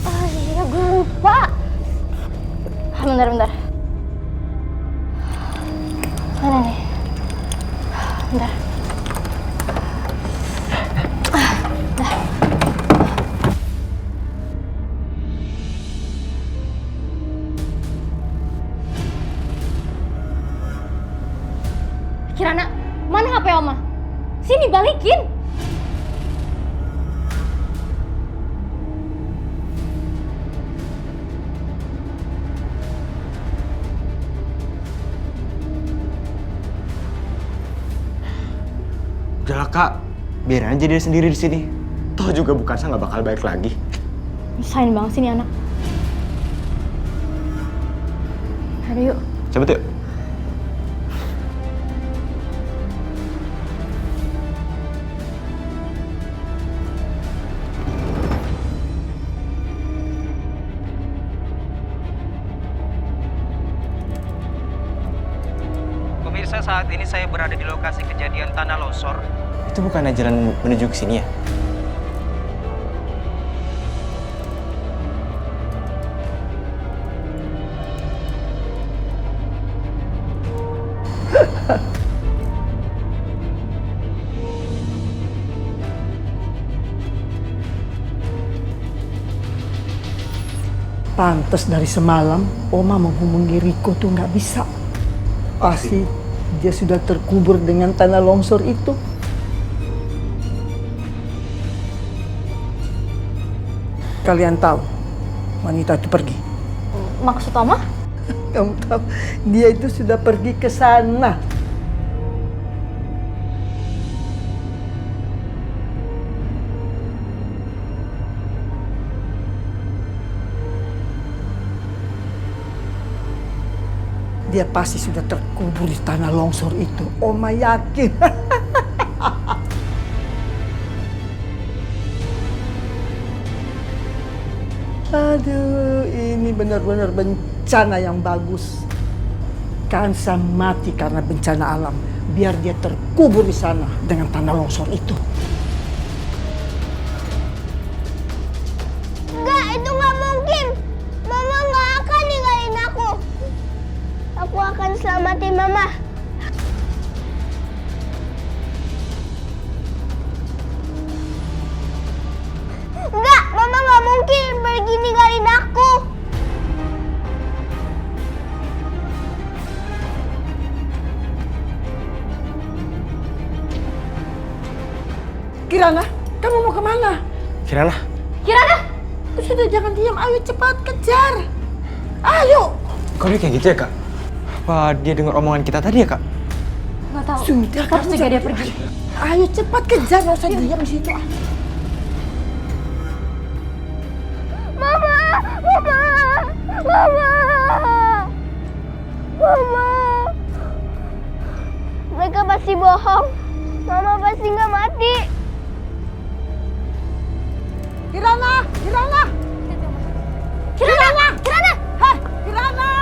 Oh iya, gue lupa. Bentar. Mana nih? Bentar. Kirana, mana HP Oma? Sini balikin. Udahlah Kak, biarin aja dia sendiri di sini. Toh juga Bukasa nggak bakal balik lagi. Nyusahin banget sih nih anak. Aduh yuk. Cabut yuk. Pemirsa, saat ini saya berada di lokasi kejadian tanah longsor. Itu bukannya jalan menuju ke sini ya? Pantes dari semalam Oma menghubungi Riko tuh nggak bisa. Pasti dia sudah terkubur dengan tanah longsor itu. Kalian tahu wanita itu pergi. Maksud Oma? Kamu tahu dia itu sudah pergi ke sana. Dia pasti sudah terkubur di tanah longsor itu. Oma yakin. Aduh, ini benar-benar bencana yang bagus. Kansa mati karena bencana alam. Biar dia terkubur di sana dengan tanah longsor itu. Enggak, itu nggak mungkin. Mama nggak akan ninggalin aku. Aku akan selamatin Mama. Enggak, Mama nggak mungkin pergi ninggalin aku. Kirana, kamu mau kemana? Kirana? Kirana! Sudah jangan diam, ayo cepat kejar. Ayo. Kok dia kayak gitu ya Kak? Apa dia dengar omongan kita tadi ya Kak? Nggak tahu. Sudah, Harus cegah dia pergi. Ayo cepat kejar, nggak usah diam di situ. Mama! Mereka pasti bohong. Mama pasti nggak mati. Kirana! Kirana! Hah, Kirana!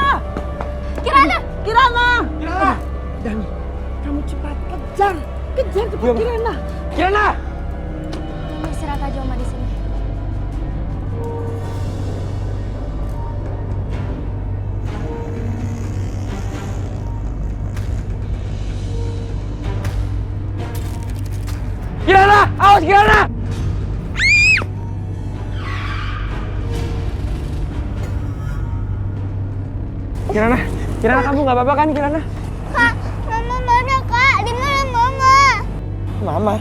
Dani, kamu cepat kejar cepat Kirana. Kirana! Mama istirahat aja Oma di sini. Kirana! Awas Kirana! Kirana kamu nggak apa-apa kan Kirana? Kak, Mama mana Kak? Di mana Mama? Mama.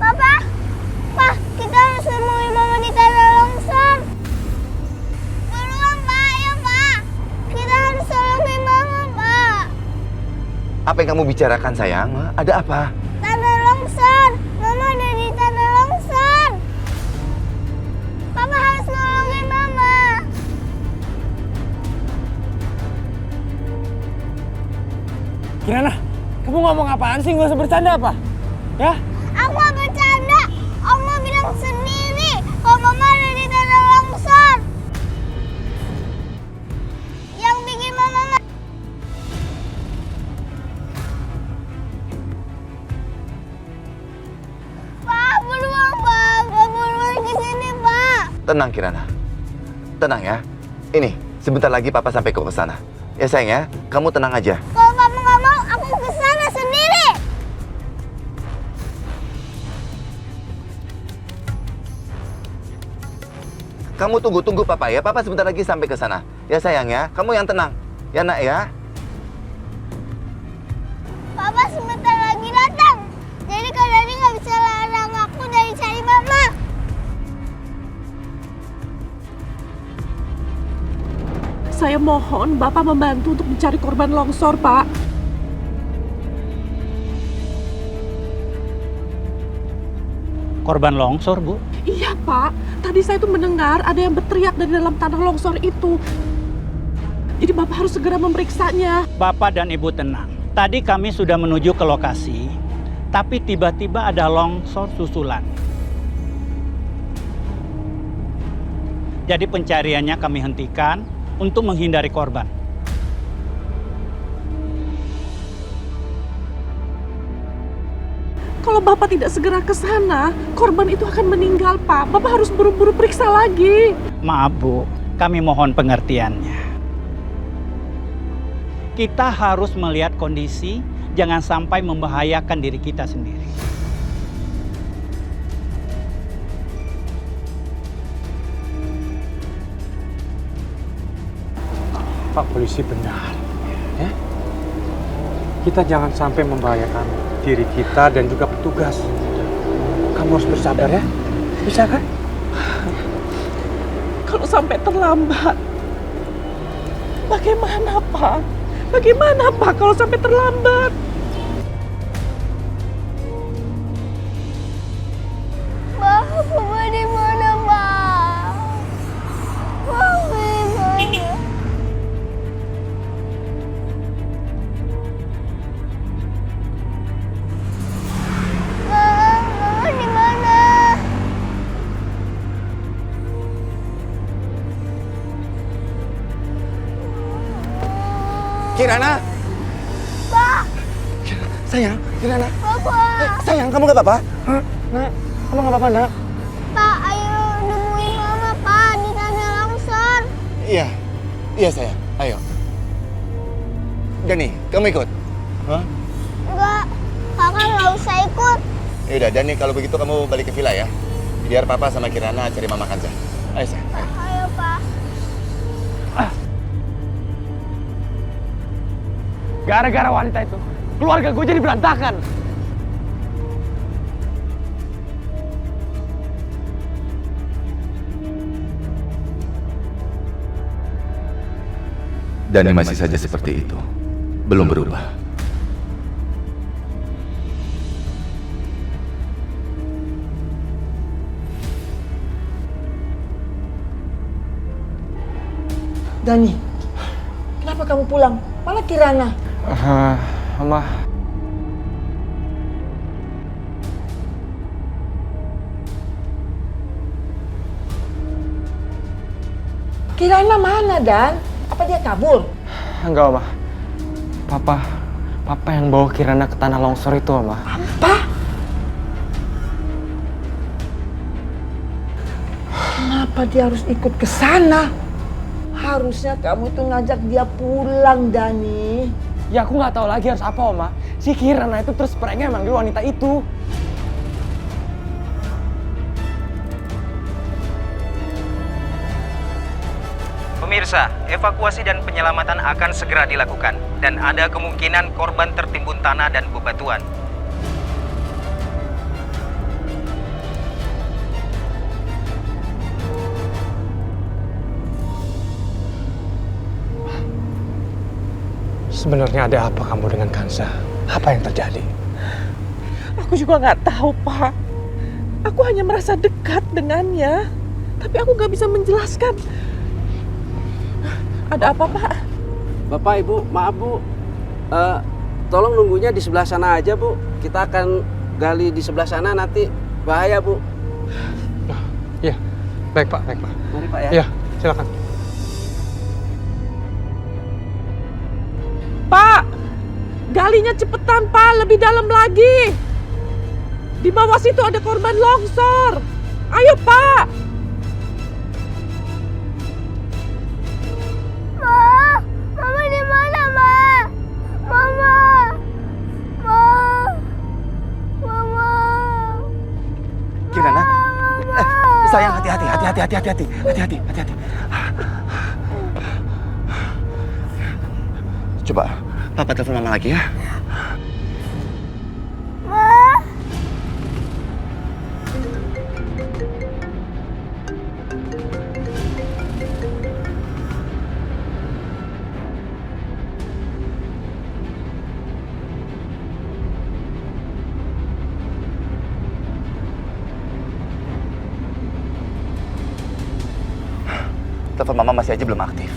Papa, Pak, kita harus nemuin Mama di tanah longsor. Buruan Pak, ayo Pak. Kita harus tolongin Mama Pak. Apa yang kamu bicarakan sayang? Ada apa? Tanah longsor. Mama ada di tanah longsor. Papa harus Kirana, kamu ngomong apaan sih? Gak usah bercanda apa? Ya? Aku gak bercanda. Oma bilang sendiri kalau Mama ada di tanah longsor. Yang bikin Mama Pak, beruang Pak. Beruang ke sini Pak. Tenang Kirana. Tenang ya. Ini, sebentar lagi Papa sampai ke sana. Ya sayang ya, kamu tenang aja. Kalau Papa nggak mau, aku ke sana sendiri. Kamu tunggu Papa ya. Papa sebentar lagi sampai ke sana. Ya sayang ya, kamu yang tenang. Ya nak ya. Papa sebentar lagi datang. Jadi Kak Dani nggak bisa larang aku dari cari Mama. Saya mohon Bapak membantu untuk mencari korban longsor, Pak. Korban longsor, Bu? Iya, Pak. Tadi saya tuh mendengar ada yang berteriak dari dalam tanah longsor itu. Jadi Bapak harus segera memeriksanya. Bapak dan Ibu tenang. Tadi kami sudah menuju ke lokasi, tapi tiba-tiba ada longsor susulan. Jadi pencariannya kami hentikan untuk menghindari korban. Kalau Bapak tidak segera ke sana, korban itu akan meninggal, Pak. Bapak harus buru-buru periksa lagi. Maaf, Bu. Kami mohon pengertiannya. Kita harus melihat kondisi, jangan sampai membahayakan diri kita sendiri. Pak polisi benar. Ya? Kita jangan sampai membahayakan diri kita dan juga petugas. Kamu harus bersabar ya. Bisa kan? Kalau sampai terlambat, bagaimana, Pak? Bagaimana, Pak, kalau sampai terlambat? Papa di mana, Pak? Papa di mana? Mama di mana? Kirana! Pak! Sayang, Kirana. Papa! Sayang, kamu gak apa-apa? Nak, kamu gak apa-apa, nak? Pak, ayo nemuin Mama, Pak, di tanah longsor. Iya, iya sayang. Ayo. Dani, kamu ikut? Hah? Enggak, Kakak nggak usah ikut. Yaudah, Dani kalau begitu kamu balik ke villa ya. Biar Papa sama Kirana cari Mama Kanza. Ayo sayang. Ayo, Pak. Gara-gara wanita itu, keluarga gue jadi berantakan. Dani masih saja seperti itu. Belum berubah. Dani, kenapa kamu pulang? Mana Kirana? Mama. Kirana mana, Dan? Apa dia kabur? Enggak, Oma. Papa yang bawa Kirana ke tanah longsor itu, Oma. Apa? Kenapa dia harus ikut ke sana? Harusnya kamu itu ngajak dia pulang, Dani. Ya aku nggak tahu lagi harus apa, Oma. Si Kirana itu terus perengnya manggil wanita itu. Pemirsa, evakuasi dan penyelamatan akan segera dilakukan dan ada kemungkinan korban tertimbun tanah dan bebatuan. Sebenarnya ada apa kamu dengan Kanza? Apa yang terjadi? Aku juga nggak tahu, Pak. Aku hanya merasa dekat dengannya, tapi aku nggak bisa menjelaskan. Ada apa, Pak? Bapak, Ibu, maaf Bu. tolong nunggunya di sebelah sana aja, Bu. Kita akan gali di sebelah sana, nanti bahaya, Bu. Iya, baik Pak, baik Pak. Mari Pak ya. Iya, silakan. Pak, galinya cepetan Pak, lebih dalam lagi. Di bawah situ ada korban longsor. Ayo Pak. Mama di mana, Ma? Mama. Kirana, sayang hati-hati. Coba Papa telepon Mama lagi ya. Telepon Mama masih aja belum aktif.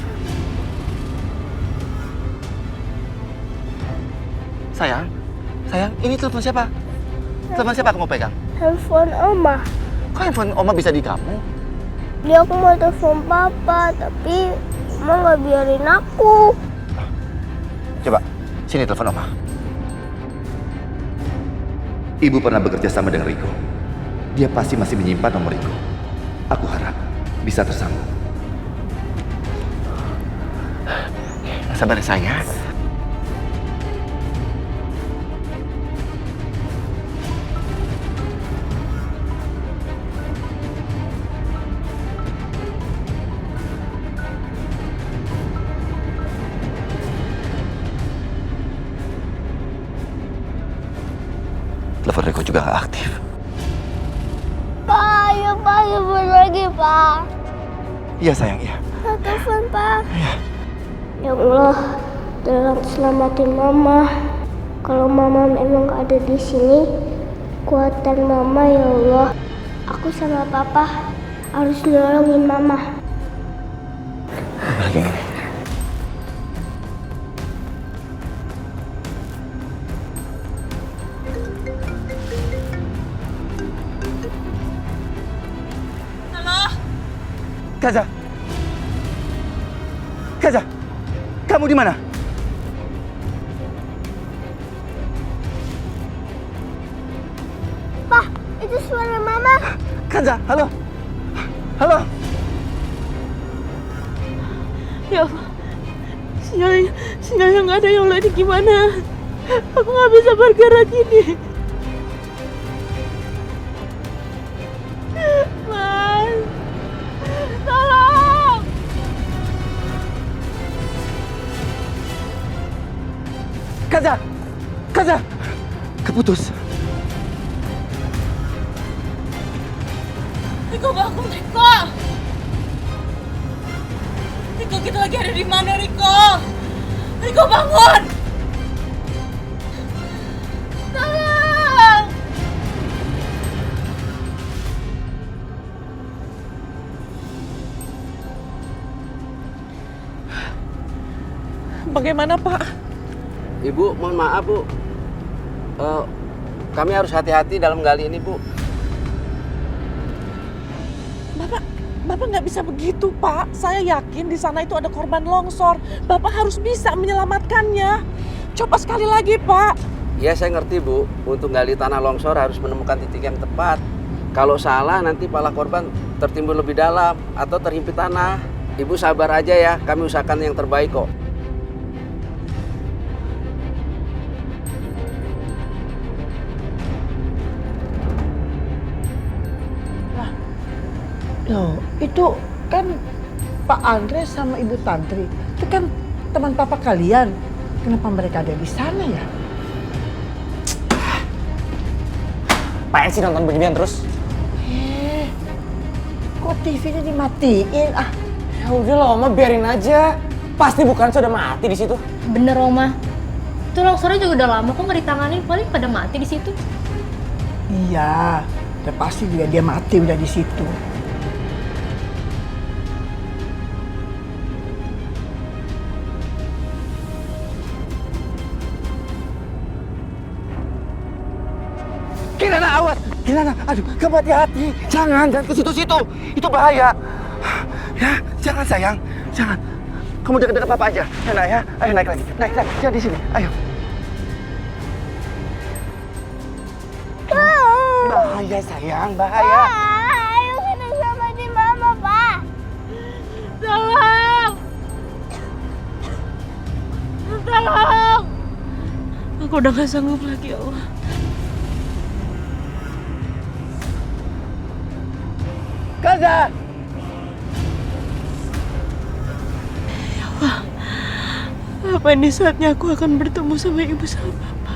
Sayang, ini telepon siapa? Telepon siapa kamu pegang? Handphone Oma. Kok handphone Oma bisa di kamu? Dia aku mau telepon Papa, tapi Oma nggak biarin aku. Coba, sini telepon Oma. Ibu pernah bekerja sama dengan Riko. Dia pasti masih menyimpan nomor Riko. Aku harap bisa tersambung. Sabar ya sayang. Telepon Riko juga nggak aktif. Pak, ayo Pak, telepon lagi Pak. Iya sayang, iya. Telepon Pak. Ya Allah, tolong selamatin Mama. Kalau Mama memang gak ada di sini, kuatan Mama ya Allah. Aku sama Papa harus nolongin Mama. Lagi ini. Kaza! Kamu di mana? Pak, itu suara Mama. Kaza, halo? Halo? Ya Allah, sinyalnya nggak ada ya Allah, ini gimana? Aku nggak bisa bergerak ini. Mas, tolong! Kaza! Keputus. Riko bangun, Riko! Riko, kita lagi ada di mana, Riko? Riko bangun! Tolong! Bagaimana Pak? Ibu, mohon maaf Bu. Kami harus hati-hati dalam gali ini Bu. Bapak nggak bisa begitu Pak. Saya yakin di sana itu ada korban longsor. Bapak harus bisa menyelamatkannya. Coba sekali lagi Pak. Iya saya ngerti Bu. Untuk gali tanah longsor harus menemukan titik yang tepat. Kalau salah nanti pala korban tertimbun lebih dalam atau terhimpit tanah. Ibu sabar aja ya. Kami usahakan yang terbaik kok. Loh, itu kan Pak Andre sama Ibu Tantri. Itu kan teman papa kalian. Kenapa mereka ada di sana ya? Apaan sih nonton beginian terus? Kok TV-nya dimatiin? Ya udah lah Oma, biarin aja. Pasti bukan sudah mati di situ. Bener Oma. Itu longsornya juga udah lama kok nggak ditanganin, paling pada mati di situ. Iya, udah pasti juga dia mati udah di situ. Kirana, awas! Kirana, aduh, kamu hati-hati. Jangan ke situ-situ. Itu bahaya. Ya, jangan sayang, jangan. Kamu dekat-dekat papa aja. Ya, nak ya. Ayo naik lagi. Naik. Jangan di sini. Ayo. Bahaya sayang, bahaya. Ayo kita selamatin mama, Pak. Tolong! Tolong! Aku udah gak sanggup lagi, ya Allah. Kaza! Ya Allah, apa ini saatnya aku akan bertemu sama ibu sama papa?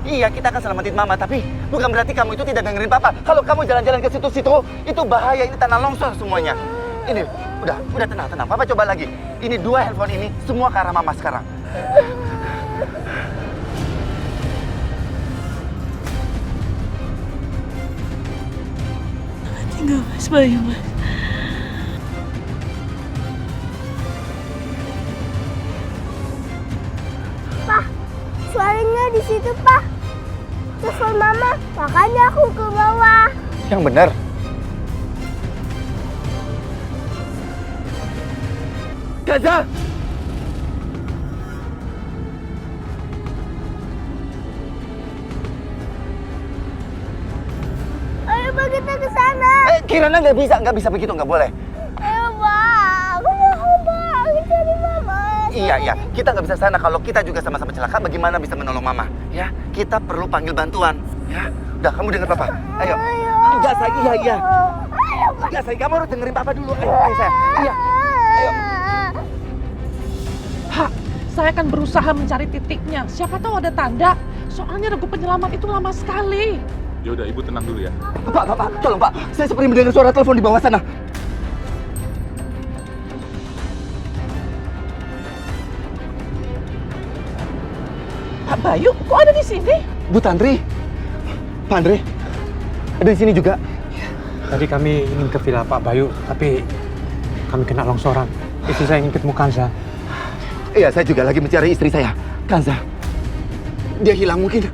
Iya, kita akan selamatin mama, tapi bukan berarti kamu itu tidak dengerin papa. Kalau kamu jalan-jalan ke situ-situ, itu bahaya, ini tanah longsor semuanya. Ini, udah tenang. Papa coba lagi. Ini 2 handphone ini, semua ke arah mama sekarang. Tinggal Mas Bayu, Mas. Pak, suaranya di situ, Pak. Telepon mama, makanya aku ke bawah. Yang benar. Kaza! Ayo, Pak, kita ke sana. Kirana nggak bisa begitu, nggak boleh. Ayo, Pak. Aku mau, Pak. Aku cari mama. Iya, kita nggak bisa sana. Kalau kita juga sama-sama celaka, bagaimana bisa menolong mama? Ya, kita perlu panggil bantuan. Ya, udah kamu dengar papa. Ayo. Enggak, sayang. Iya. Ayo, Pak. Enggak, sayang. Kamu harus dengerin papa dulu. Ayo, sayang. Iya. Ayo. Pak, saya akan berusaha mencari titiknya. Siapa tahu ada tanda. Soalnya regu penyelamat itu lama sekali. Ya udah, ibu tenang dulu ya. Pak, tolong Pak. Saya seperti mendengar suara telepon di bawah sana. Pak Bayu, kok ada di sini? Bu Tantri. Pak Andre. Ada di sini juga. Tadi kami ingin ke villa Pak Bayu, tapi kami kena longsoran. Itu saya ingin ketemu Kanza. Iya, saya juga lagi mencari istri saya, Kanza. Dia hilang mungkin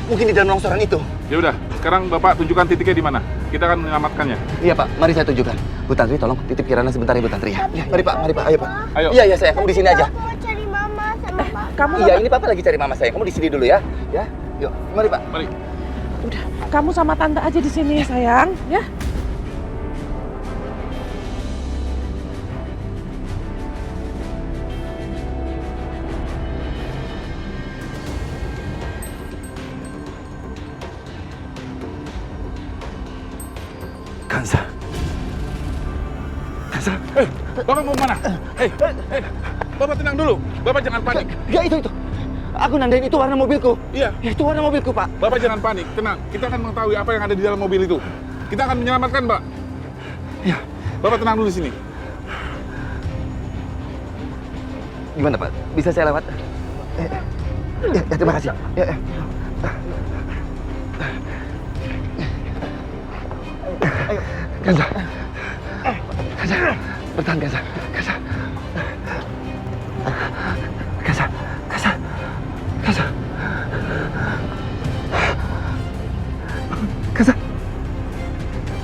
di dalam longsoran itu. Ya udah, sekarang Bapak tunjukkan titiknya di mana. Kita akan menyelamatkannya. Iya Pak, mari saya tunjukkan. Bu Tantri, tolong titip Kirana sebentar ya Bu Tantri ya. Mari Pak, ayo Pak. Ayo. Iya saya, kamu di sini aja. Aku mau cari mama sama papa. Iya, ini Papa lagi cari mama saya. Kamu di sini dulu ya. Ya, yuk, mari Pak. Mari. Udah, kamu sama tante aja di sini, sayang, ya. Kanza. Bapak mau kemana? Bapak tenang dulu. Bapak jangan panik. Ya itu. Aku nandain itu warna mobilku. Iya. Itu warna mobilku, Pak. Bapak jangan panik, tenang. Kita akan mengetahui apa yang ada di dalam mobil itu. Kita akan menyelamatkan, Pak. Ya. Bapak tenang dulu di sini. Gimana, Pak? Bisa saya lewat? Ya, terima kasih. Ya. Ayo. Kanza. Bertahan, Kanza.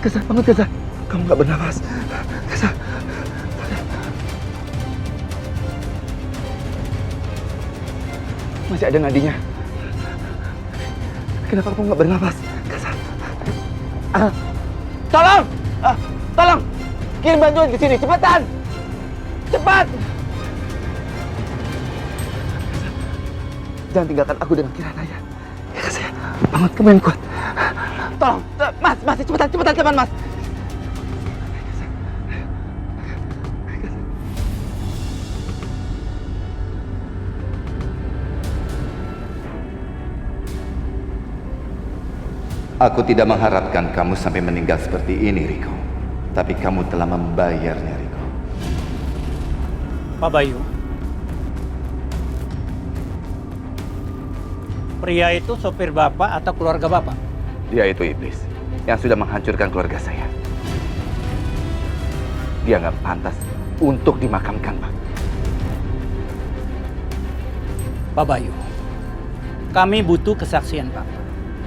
Kanza, bangun Kanza. Kamu nggak bernafas. Kanza. Masih ada nadinya. Kenapa kamu nggak bernafas? Kanza. Tolong! Kirim bantuan ke sini, cepetan! Cepat! Jangan tinggalkan aku dengan Kirana ya. Ya saya, bangun, kamu yang kuat. Tolong, Mas, cepetan, Mas. Aku tidak mengharapkan kamu sampai meninggal seperti ini, Riko. Tapi kamu telah membayarnya, Riko. Pak Bayu, pria itu sopir Bapak atau keluarga Bapak? Dia itu iblis yang sudah menghancurkan keluarga saya. Dia nggak pantas untuk dimakamkan, Pak. Pak Bayu, Kami butuh kesaksian Papa.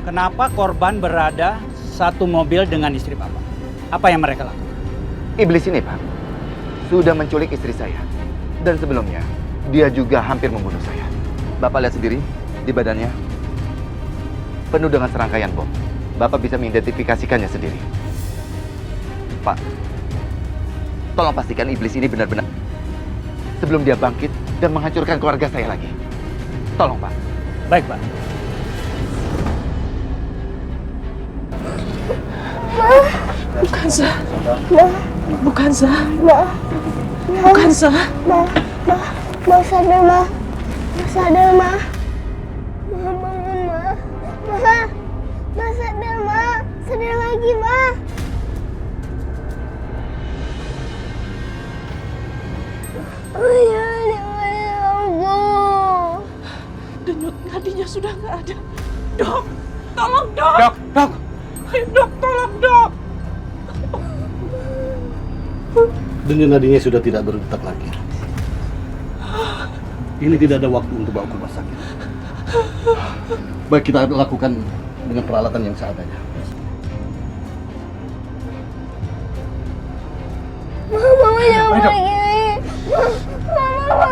Kenapa korban berada satu mobil dengan istri Papa? Apa yang mereka lakukan? Iblis ini, Pak, sudah menculik istri saya. Dan sebelumnya, dia juga hampir membunuh saya. Bapak lihat sendiri, di badannya penuh dengan serangkaian bom. Bapak bisa mengidentifikasikannya sendiri. Pak, tolong pastikan iblis ini benar-benar sebelum dia bangkit dan menghancurkan keluarga saya lagi. Tolong, Pak. Baik, Pak. Bukan Zah. Bukan Zah. Bukan Zah. Ma sadar, Ma. Ma sadar, Ma. Ma bangun, Ma. Ma sadar, Ma. Sadar lagi, Ma. Oh ya, aku. Denyut nadinya sudah nggak ada. Dok, tolong dok. Dok. Ayo dok, tolong dok. Denyut nadinya sudah tidak berdetak lagi. Ini tidak ada waktu untuk bawa ke rumah sakit. Baik, kita lakukan dengan peralatan yang seadanya. Mama jangan pergi. Mama.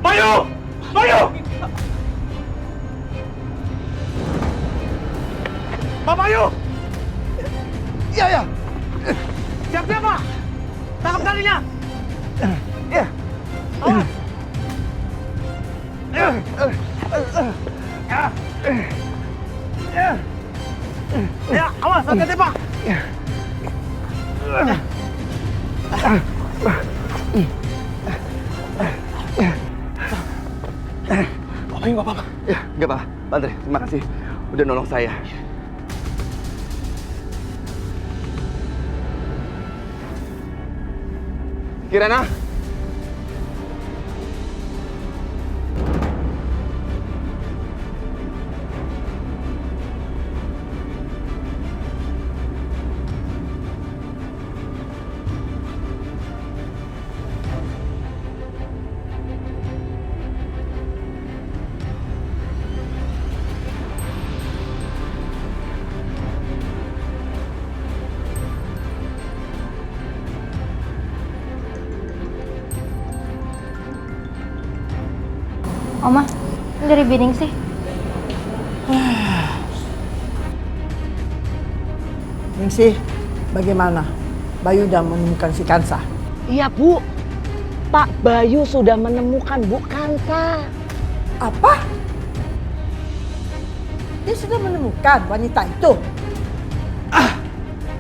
Bayu! Pak Bayu! Iya. Siap-siap, Pak. Tangkap talinya. Iya. Awas. Ya, awas, hati-hati, Pak. Bapak nggak apa-apa? Ya, nggak apa-apa. Pak Andre, terima kasih udah nolong saya. Kirana? Oma, ini dari Bining sih. Ningsih, bagaimana? Bayu udah menemukan si Kansa? Iya Bu, Pak Bayu sudah menemukan Bu Kansa. Apa? Dia sudah menemukan wanita itu?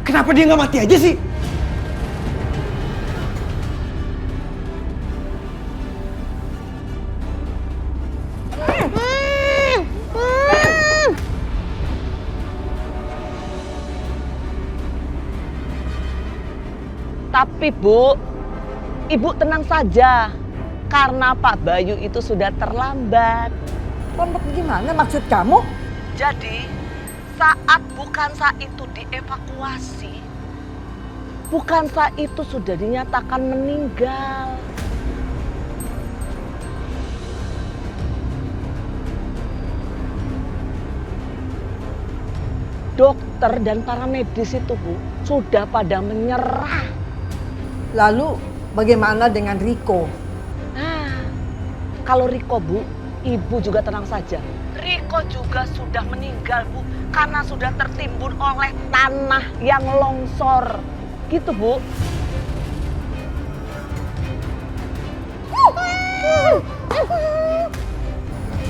Kenapa dia nggak mati aja sih? Tapi Bu, Ibu tenang saja. Karena Pak Bayu itu sudah terlambat. Terlambat gimana maksud kamu? Jadi, saat Bu Kansa itu dievakuasi, Bu Kansa itu sudah dinyatakan meninggal. Dokter dan para medis itu Bu, sudah pada menyerah. Lalu bagaimana dengan Riko? Nah, kalau Riko Bu, Ibu juga tenang saja. Riko juga sudah meninggal Bu, karena sudah tertimbun oleh tanah yang longsor. Gitu Bu.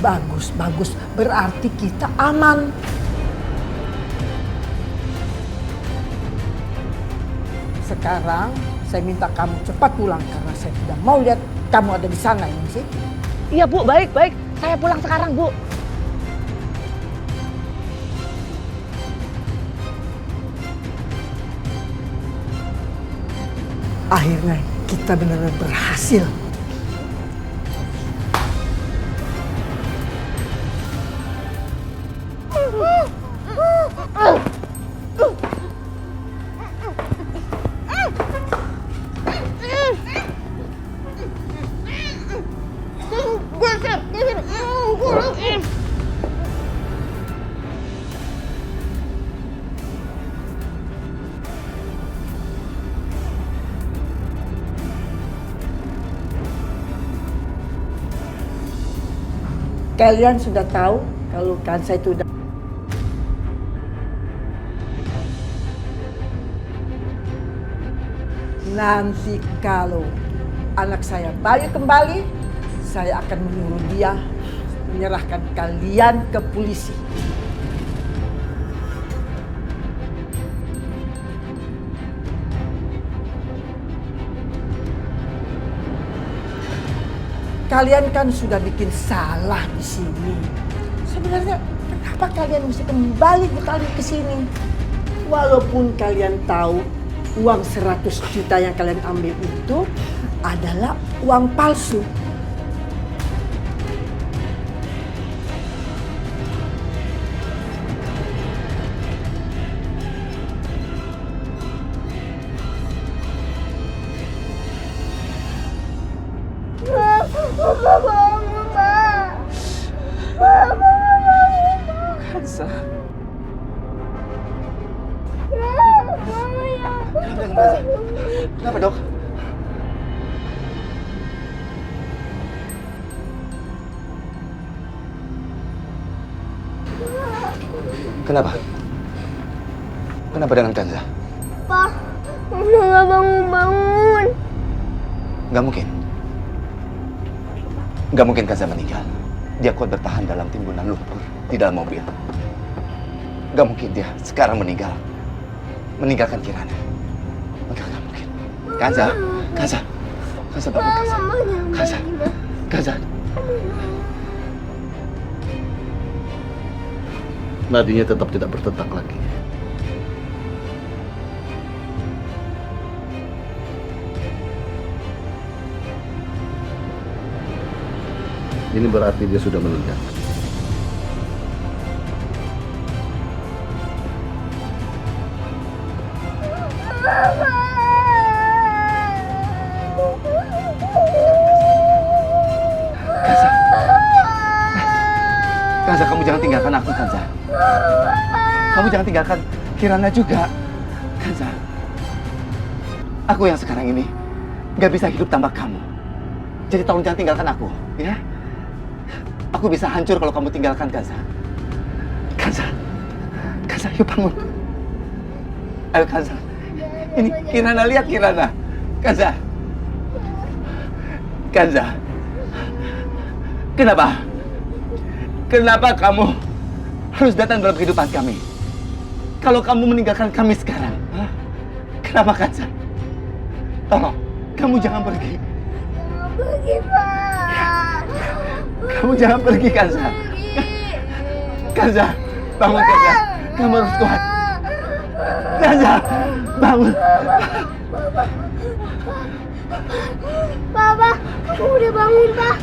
Bagus. Berarti kita aman. Sekarang saya minta kamu cepat pulang karena saya tidak mau lihat kamu ada di sana ini sih. Iya Bu, baik. Saya pulang sekarang Bu. Akhirnya kita benar-benar berhasil. kalian sudah tahu kalau Kansa itu udah... Nanti kalau anak saya balik kembali, saya akan menyuruh dia menyerahkan kalian ke polisi. Kalian kan sudah bikin salah di sini. Sebenarnya kenapa kalian mesti kembali ke sini? Walaupun kalian tahu uang 100 juta yang kalian ambil itu adalah uang palsu. Kansa. Kenapa, Dok? Kenapa? Kenapa dengan Kanza? Pa, udah gak bangun-bangun. Gak mungkin. Gak mungkin Kanza meninggal. Dia kuat bertahan dalam timbunan lumpur di dalam mobil. Gak mungkin dia sekarang meninggal. Meninggalkan Kirana. Enggak mungkin. Kanza bangun Kanza. Kanza. Nadinya tetap tidak berdetak lagi. Ini berarti dia sudah meninggal. Kanza, kamu jangan tinggalkan aku, Kanza. Kamu jangan tinggalkan Kirana juga. Kanza, aku yang sekarang ini gak bisa hidup tanpa kamu. Jadi tolong jangan tinggalkan aku, ya? Aku bisa hancur kalau kamu tinggalkan Kanza. Kanza, yuk bangun. Ayo Kanza. Ini Kirana, lihat Kirana. Kanza. Kenapa kamu harus datang dalam kehidupan kami? Kalau kamu meninggalkan kami sekarang, kenapa Kanza? Tolong, kamu jangan pergi. Jangan pergi, Pak. Kamu jangan pergi, Kanza. Kanza, bangun Kanza. Kamu harus kuat. Kanza, bangun. Papa, aku udah bangun, Pak.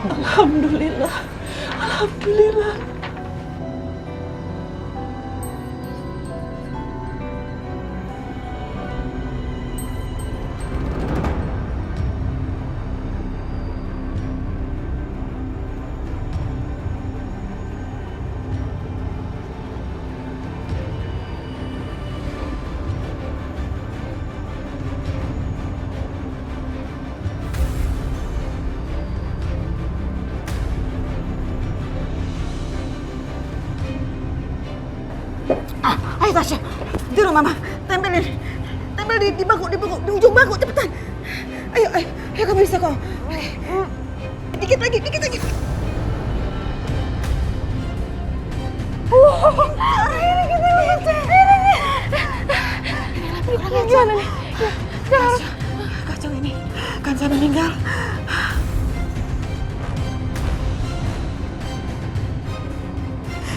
Alhamdulillah. Alhamdulillah. Ayo Tasya, tiru Mama, tempel di bangku, di ujung bangku, cepetan. Ayo kamu bisa kok. Dikit lagi. Gimana nih? Kacau ini, Kansa meninggal.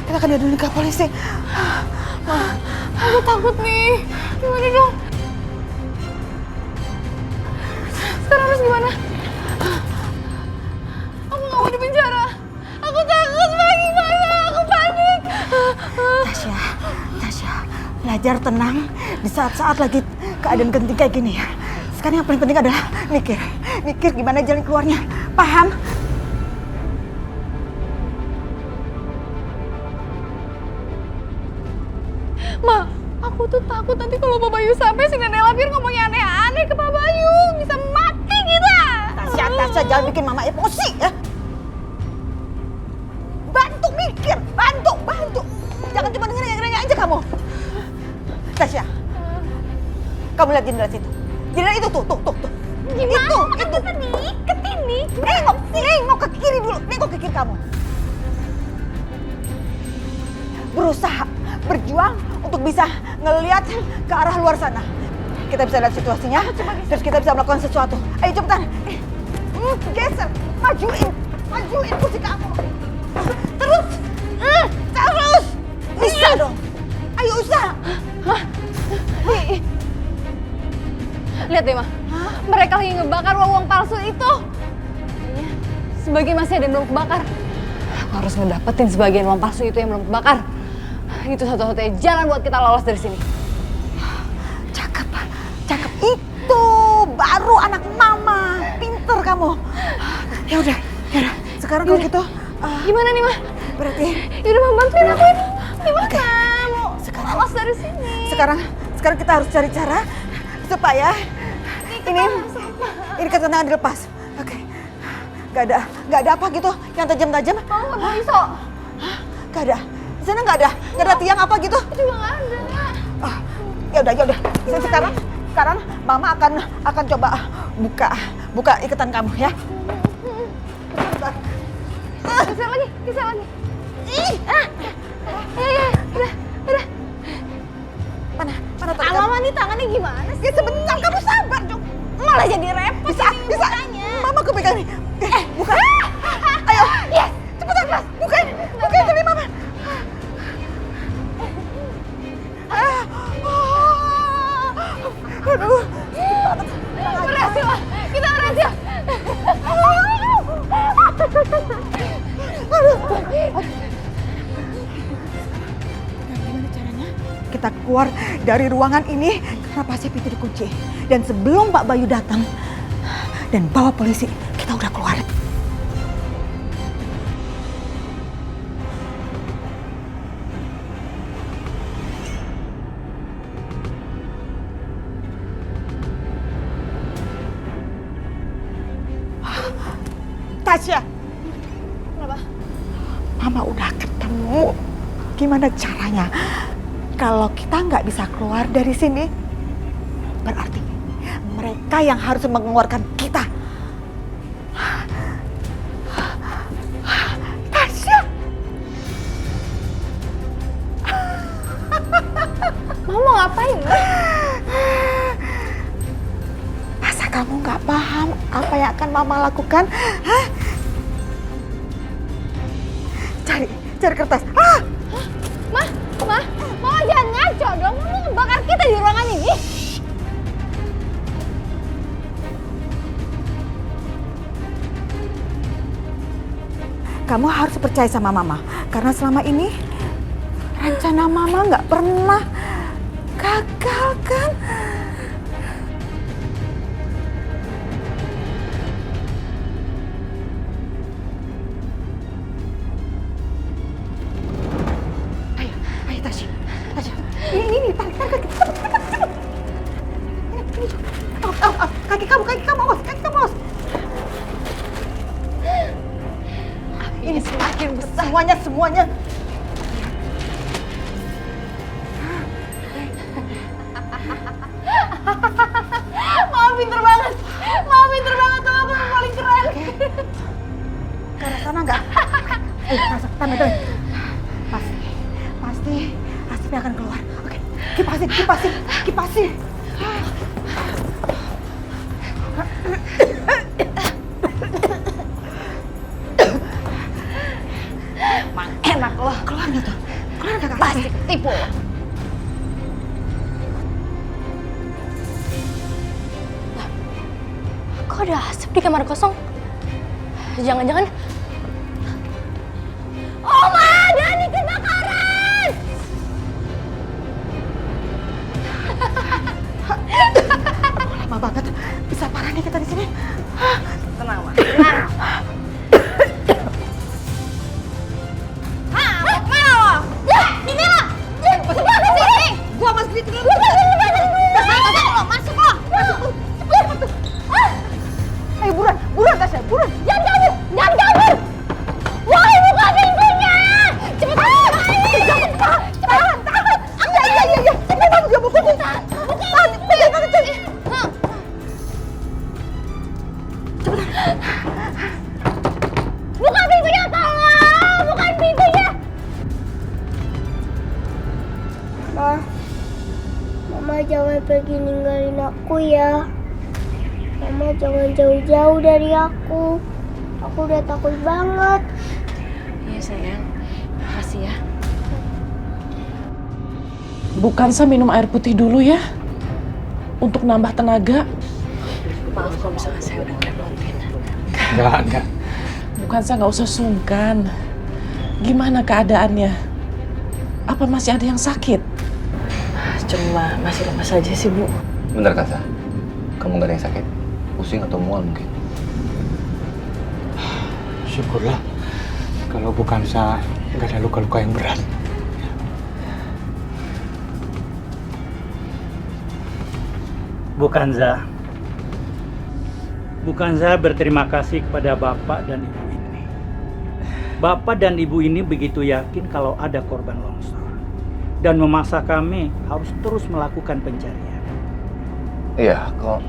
Kita akan diaduin ke polisi. Ma, aku takut nih. Gimana dong? Sekarang harus gimana? Aku nggak mau di penjara. Aku takut, Ma. Gimana? Aku panik. Tasya, belajar tenang di saat-saat lagi keadaan genting kayak gini ya. Sekarang yang paling penting adalah mikir gimana jalan keluarnya. Paham? Ma, aku tuh takut nanti kalau Pak Bayu sampai si Nenek Lampir ngomongnya aneh-aneh ke Pak Bayu. Bisa mati kita. Tasya, jangan bikin Mama emosi ya. Bantu mikir, bantu. Jangan cuma dengerin aja kamu. Tasya, kamu lihat jendela situ. Jendela itu tuh. Gimana? Itu. Diiket ini. Nengok ke kiri dulu, nengok ke kiri kamu. Berusaha, berjuang untuk bisa ngelihat ke arah luar sana. Kita bisa lihat situasinya, terus kita bisa melakukan sesuatu. Ayo cepetan. Geser, majuin kursi kamu. Terus. Bisa dong. Ayo usaha. Lihat deh, Ma. Mereka lagi ngebakar uang palsu itu. Sebagian masih ada yang belum kebakar. Aku harus ngedapetin sebagian uang palsu itu yang belum kebakar. Itu satu-satunya jalan buat kita lolos dari sini. Cakep. Itu baru anak Mama. Pinter kamu. Ya udah. Sekarang kalau gitu, gimana nih, Ma? Berarti udah membantuin aku ini. Gimana? Mau lolos dari sini. Sekarang kita harus cari cara supaya ini ketenangan dilepas. Oke. Gak ada apa gitu yang tajam-tajam. Oh, nggak bisa. Gak ada. Di sana nggak ada tiang apa gitu. Juga nggak ada. Ya udah. Sekarang Mama akan coba buka ikatan kamu ya. Geser lagi. Udah. Mana Mama nih tangannya gimana sih? Ya sebentar, kamu sabar dong. Malah jadi repot. Bisa. Mama kepegang nih. Buka. Ayo. Yes. Cepetan, Mas. Bukain dari Mama. Aduh. Berhasil, Ma. Kita berhasil. Gimana caranya? Kita keluar dari ruangan ini karena pasti pintu dikunci. Dan sebelum Pak Bayu datang dan bawa polisi, kita udah keluar. Tasya. Kenapa? Mama udah ketemu. Gimana caranya? Kalau kita nggak bisa keluar dari sini, berarti mereka yang harus mengeluarkan kita. Tasya. Mama mau ngapain? Masa kamu nggak paham apa yang akan Mama lakukan? Hah? Cari kertas. Ma, jangan ngaco dong. Mama ngebakar kita di ruangan ini. Kamu harus percaya sama Mama. Karena selama ini rencana Mama nggak pernah gagal kan? Ayo Tasya. Ini tarik cepet. Kaki kamu awas. Ini semakin besar. Semuanya. Mama pinter banget. Tuh aku paling keren. Ke arah sana nggak? Tangan. Pasti asapnya akan keluar. Oke, kipasin. Emang enak loh. Keluar nggak tuh? Kok ada asap di kamar kosong? Jangan-jangan... Oma, Dani kebakaran! Lama banget. Bisa parah nih kita di sini. Tenang, Ma. Tenang. Gua masuk di sini. Masuk lo! Ayo buruan Tasya, buruan. Jangan kabur! Woi, buka pintunya! Cepetan! Tahan. Iya. Cepetan dia buka. Tahan, pegang kencang. Buka pintunya, tolong! Bukan pintunya! Mama jangan pergi ninggalin aku ya. Mama jangan jauh-jauh dari aku. Aku udah takut banget. Iya sayang, makasih ya. Bukansa minum air putih dulu ya, untuk nambah tenaga. Maaf kalau misalnya saya udah ngerepotin. Enggak. Bukansa nggak usah sungkan. Gimana keadaannya? Apa masih ada yang sakit? Cuma masih lemas aja sih, Bu. Bener kan, Sa? Kamu gak ada yang sakit? Pusing atau mual mungkin? Syukurlah kalau bukan nggak ada luka-luka yang berat. Bukanza berterima kasih kepada Bapak dan Ibu ini. Bapak dan Ibu ini begitu yakin kalau ada korban longsor dan memaksa kami harus terus melakukan pencarian. Iya, kok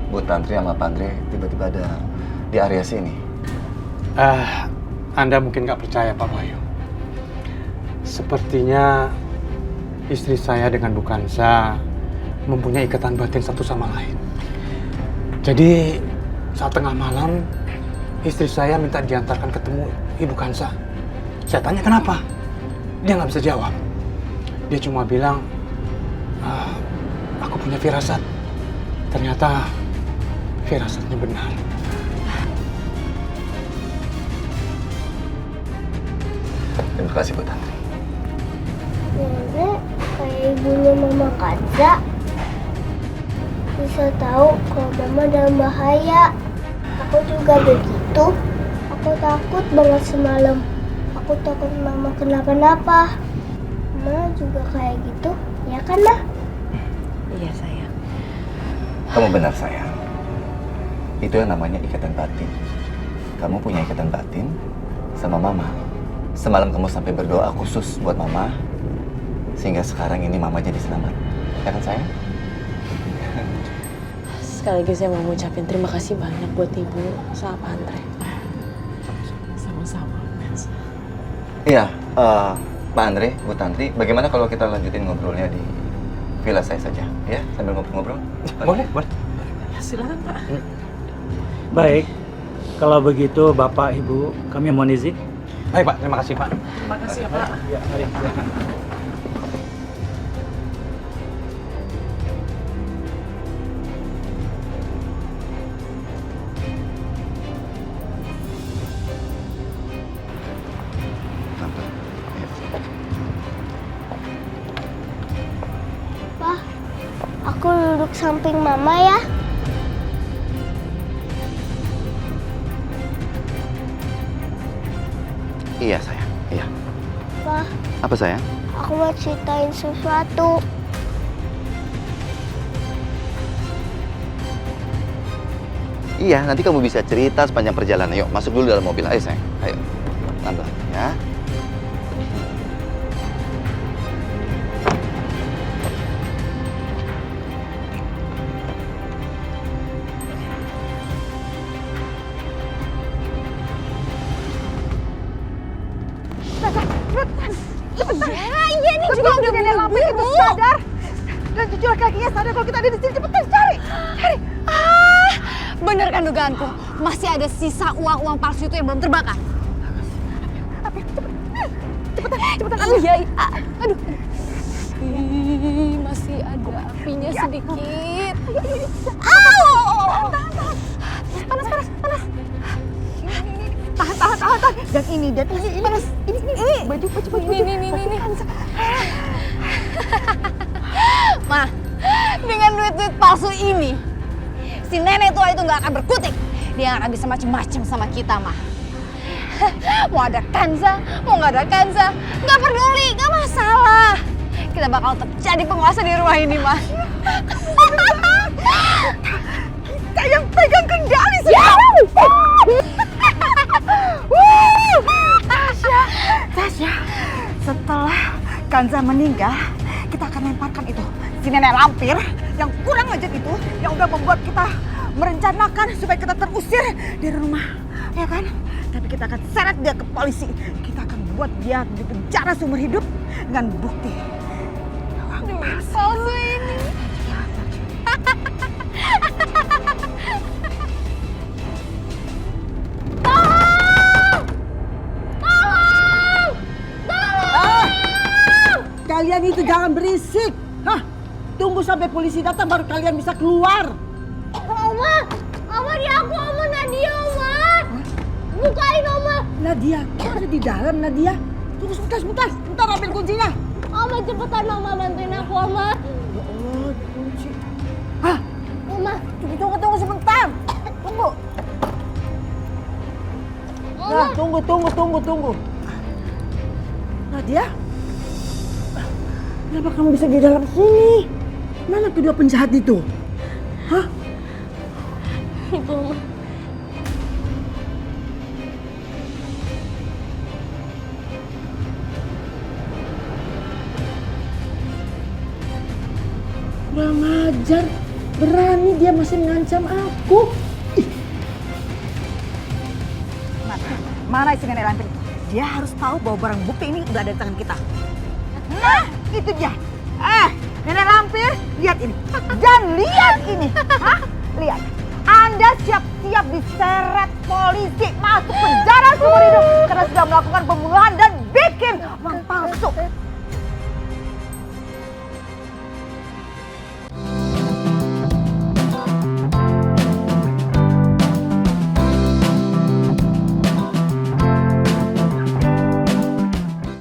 Bu Tantri sama Pak Andre tiba-tiba ada di area sini? Anda mungkin nggak percaya, Pak Bayu. Sepertinya istri saya dengan Bu Kansa mempunyai ikatan batin satu sama lain. Jadi saat tengah malam istri saya minta diantarkan ketemu Ibu Kansa. Saya tanya kenapa, dia nggak bisa jawab. Dia cuma bilang, aku punya firasat. Ternyata firasatnya benar. Terima kasih Bu Tantri. Nenek kayak ibunya Mama Kansa. Bisa tahu kalau Mama dalam bahaya. Aku juga begitu. Aku takut banget semalam. Aku takut Mama kenapa-napa. Mama juga kayak gitu, ya kan, Ma? Iya, sayang. Kamu benar, sayang. Itu yang namanya ikatan batin. Kamu punya ikatan batin sama Mama. Semalam kamu sampai berdoa khusus buat Mama, sehingga sekarang ini Mama jadi selamat. Ya kan, sayang? Sekali lagi saya mau ngucapin terima kasih banyak buat Ibu sama Pak Andre. Sama-sama. Iya, Pak Andre, Bu Tantri, bagaimana kalau kita lanjutin ngobrolnya di villa saya saja, ya? Sambil ngobrol-ngobrol? Boleh. Ya, silakan, Pak. Baik, kalau begitu Bapak, Ibu, kami mohon izin. Baik, Pak. Terima kasih, Pak. Terima kasih ya, Pak. Ya, mari. Pa, aku duduk samping Mama ya. Iya, sayang. Iya. Pa, Apa, sayang? aku mau ceritain sesuatu. Iya, nanti kamu bisa cerita sepanjang perjalanan. Yuk, masuk dulu dalam mobil. Ayo, sayang. Ayo. Pelan-pelan, ya. Iya, ini juga udah nenek Lampir itu sadar. Dan cucu laki-lakinya sadar kalau kita ada di sini. Cepetan cari. Bener kan dugaanku? Masih ada sisa uang-uang palsu itu yang belum terbakar. Cepetan. Iya. Aduh. Ih, masih ada apinya sedikit. ini dan ini baju ini. Ma, dengan duit palsu ini, si nenek tua itu nggak akan berkutik. Dia nggak akan bisa macem-macem sama kita, Ma. Mau ada Kanza, mau nggak ada Kanza, nggak peduli, nggak masalah. Kita bakal tetap jadi penguasa di rumah ini, Ma. Kita yang pegang kendali sekarang. Tasya, setelah Kanza meninggal, kita akan lemparkan itu si nenek lampir yang kurang ajar itu, yang udah membuat kita merencanakan supaya kita terusir dari rumah, ya kan? Tapi kita akan seret dia ke polisi. Kita akan buat dia di penjara seumur hidup dengan bukti palsu ini. Kalian itu jangan berisik. Hah? Tunggu sampai polisi datang baru kalian bisa keluar. Oma dia aku, Oma Nadia, Oma. Bukain, Oma. Nadia, kok ada di dalam, Nadia? Tunggu sebentar ambil kuncinya. Oma cepetan, Oma bantuin aku, Oma. Ya Allah, kunci. Hah? Oma. Tunggu sebentar. Tunggu. Nah, tunggu. Nadia? Kenapa kamu bisa di dalam sini? Mana kedua penjahat itu? Hah? Itu, Oma. Kurang ajar. Berani dia masih mengancam aku. Mana isi nenek lampir itu? Dia harus tahu bahwa barang bukti ini udah ada di tangan kita. Nah, itu dia. Nenek lampir, lihat ini. Dan lihat ini. Hah? Lihat. Anda siap-siap diseret polisi masuk penjara seumur hidup karena sudah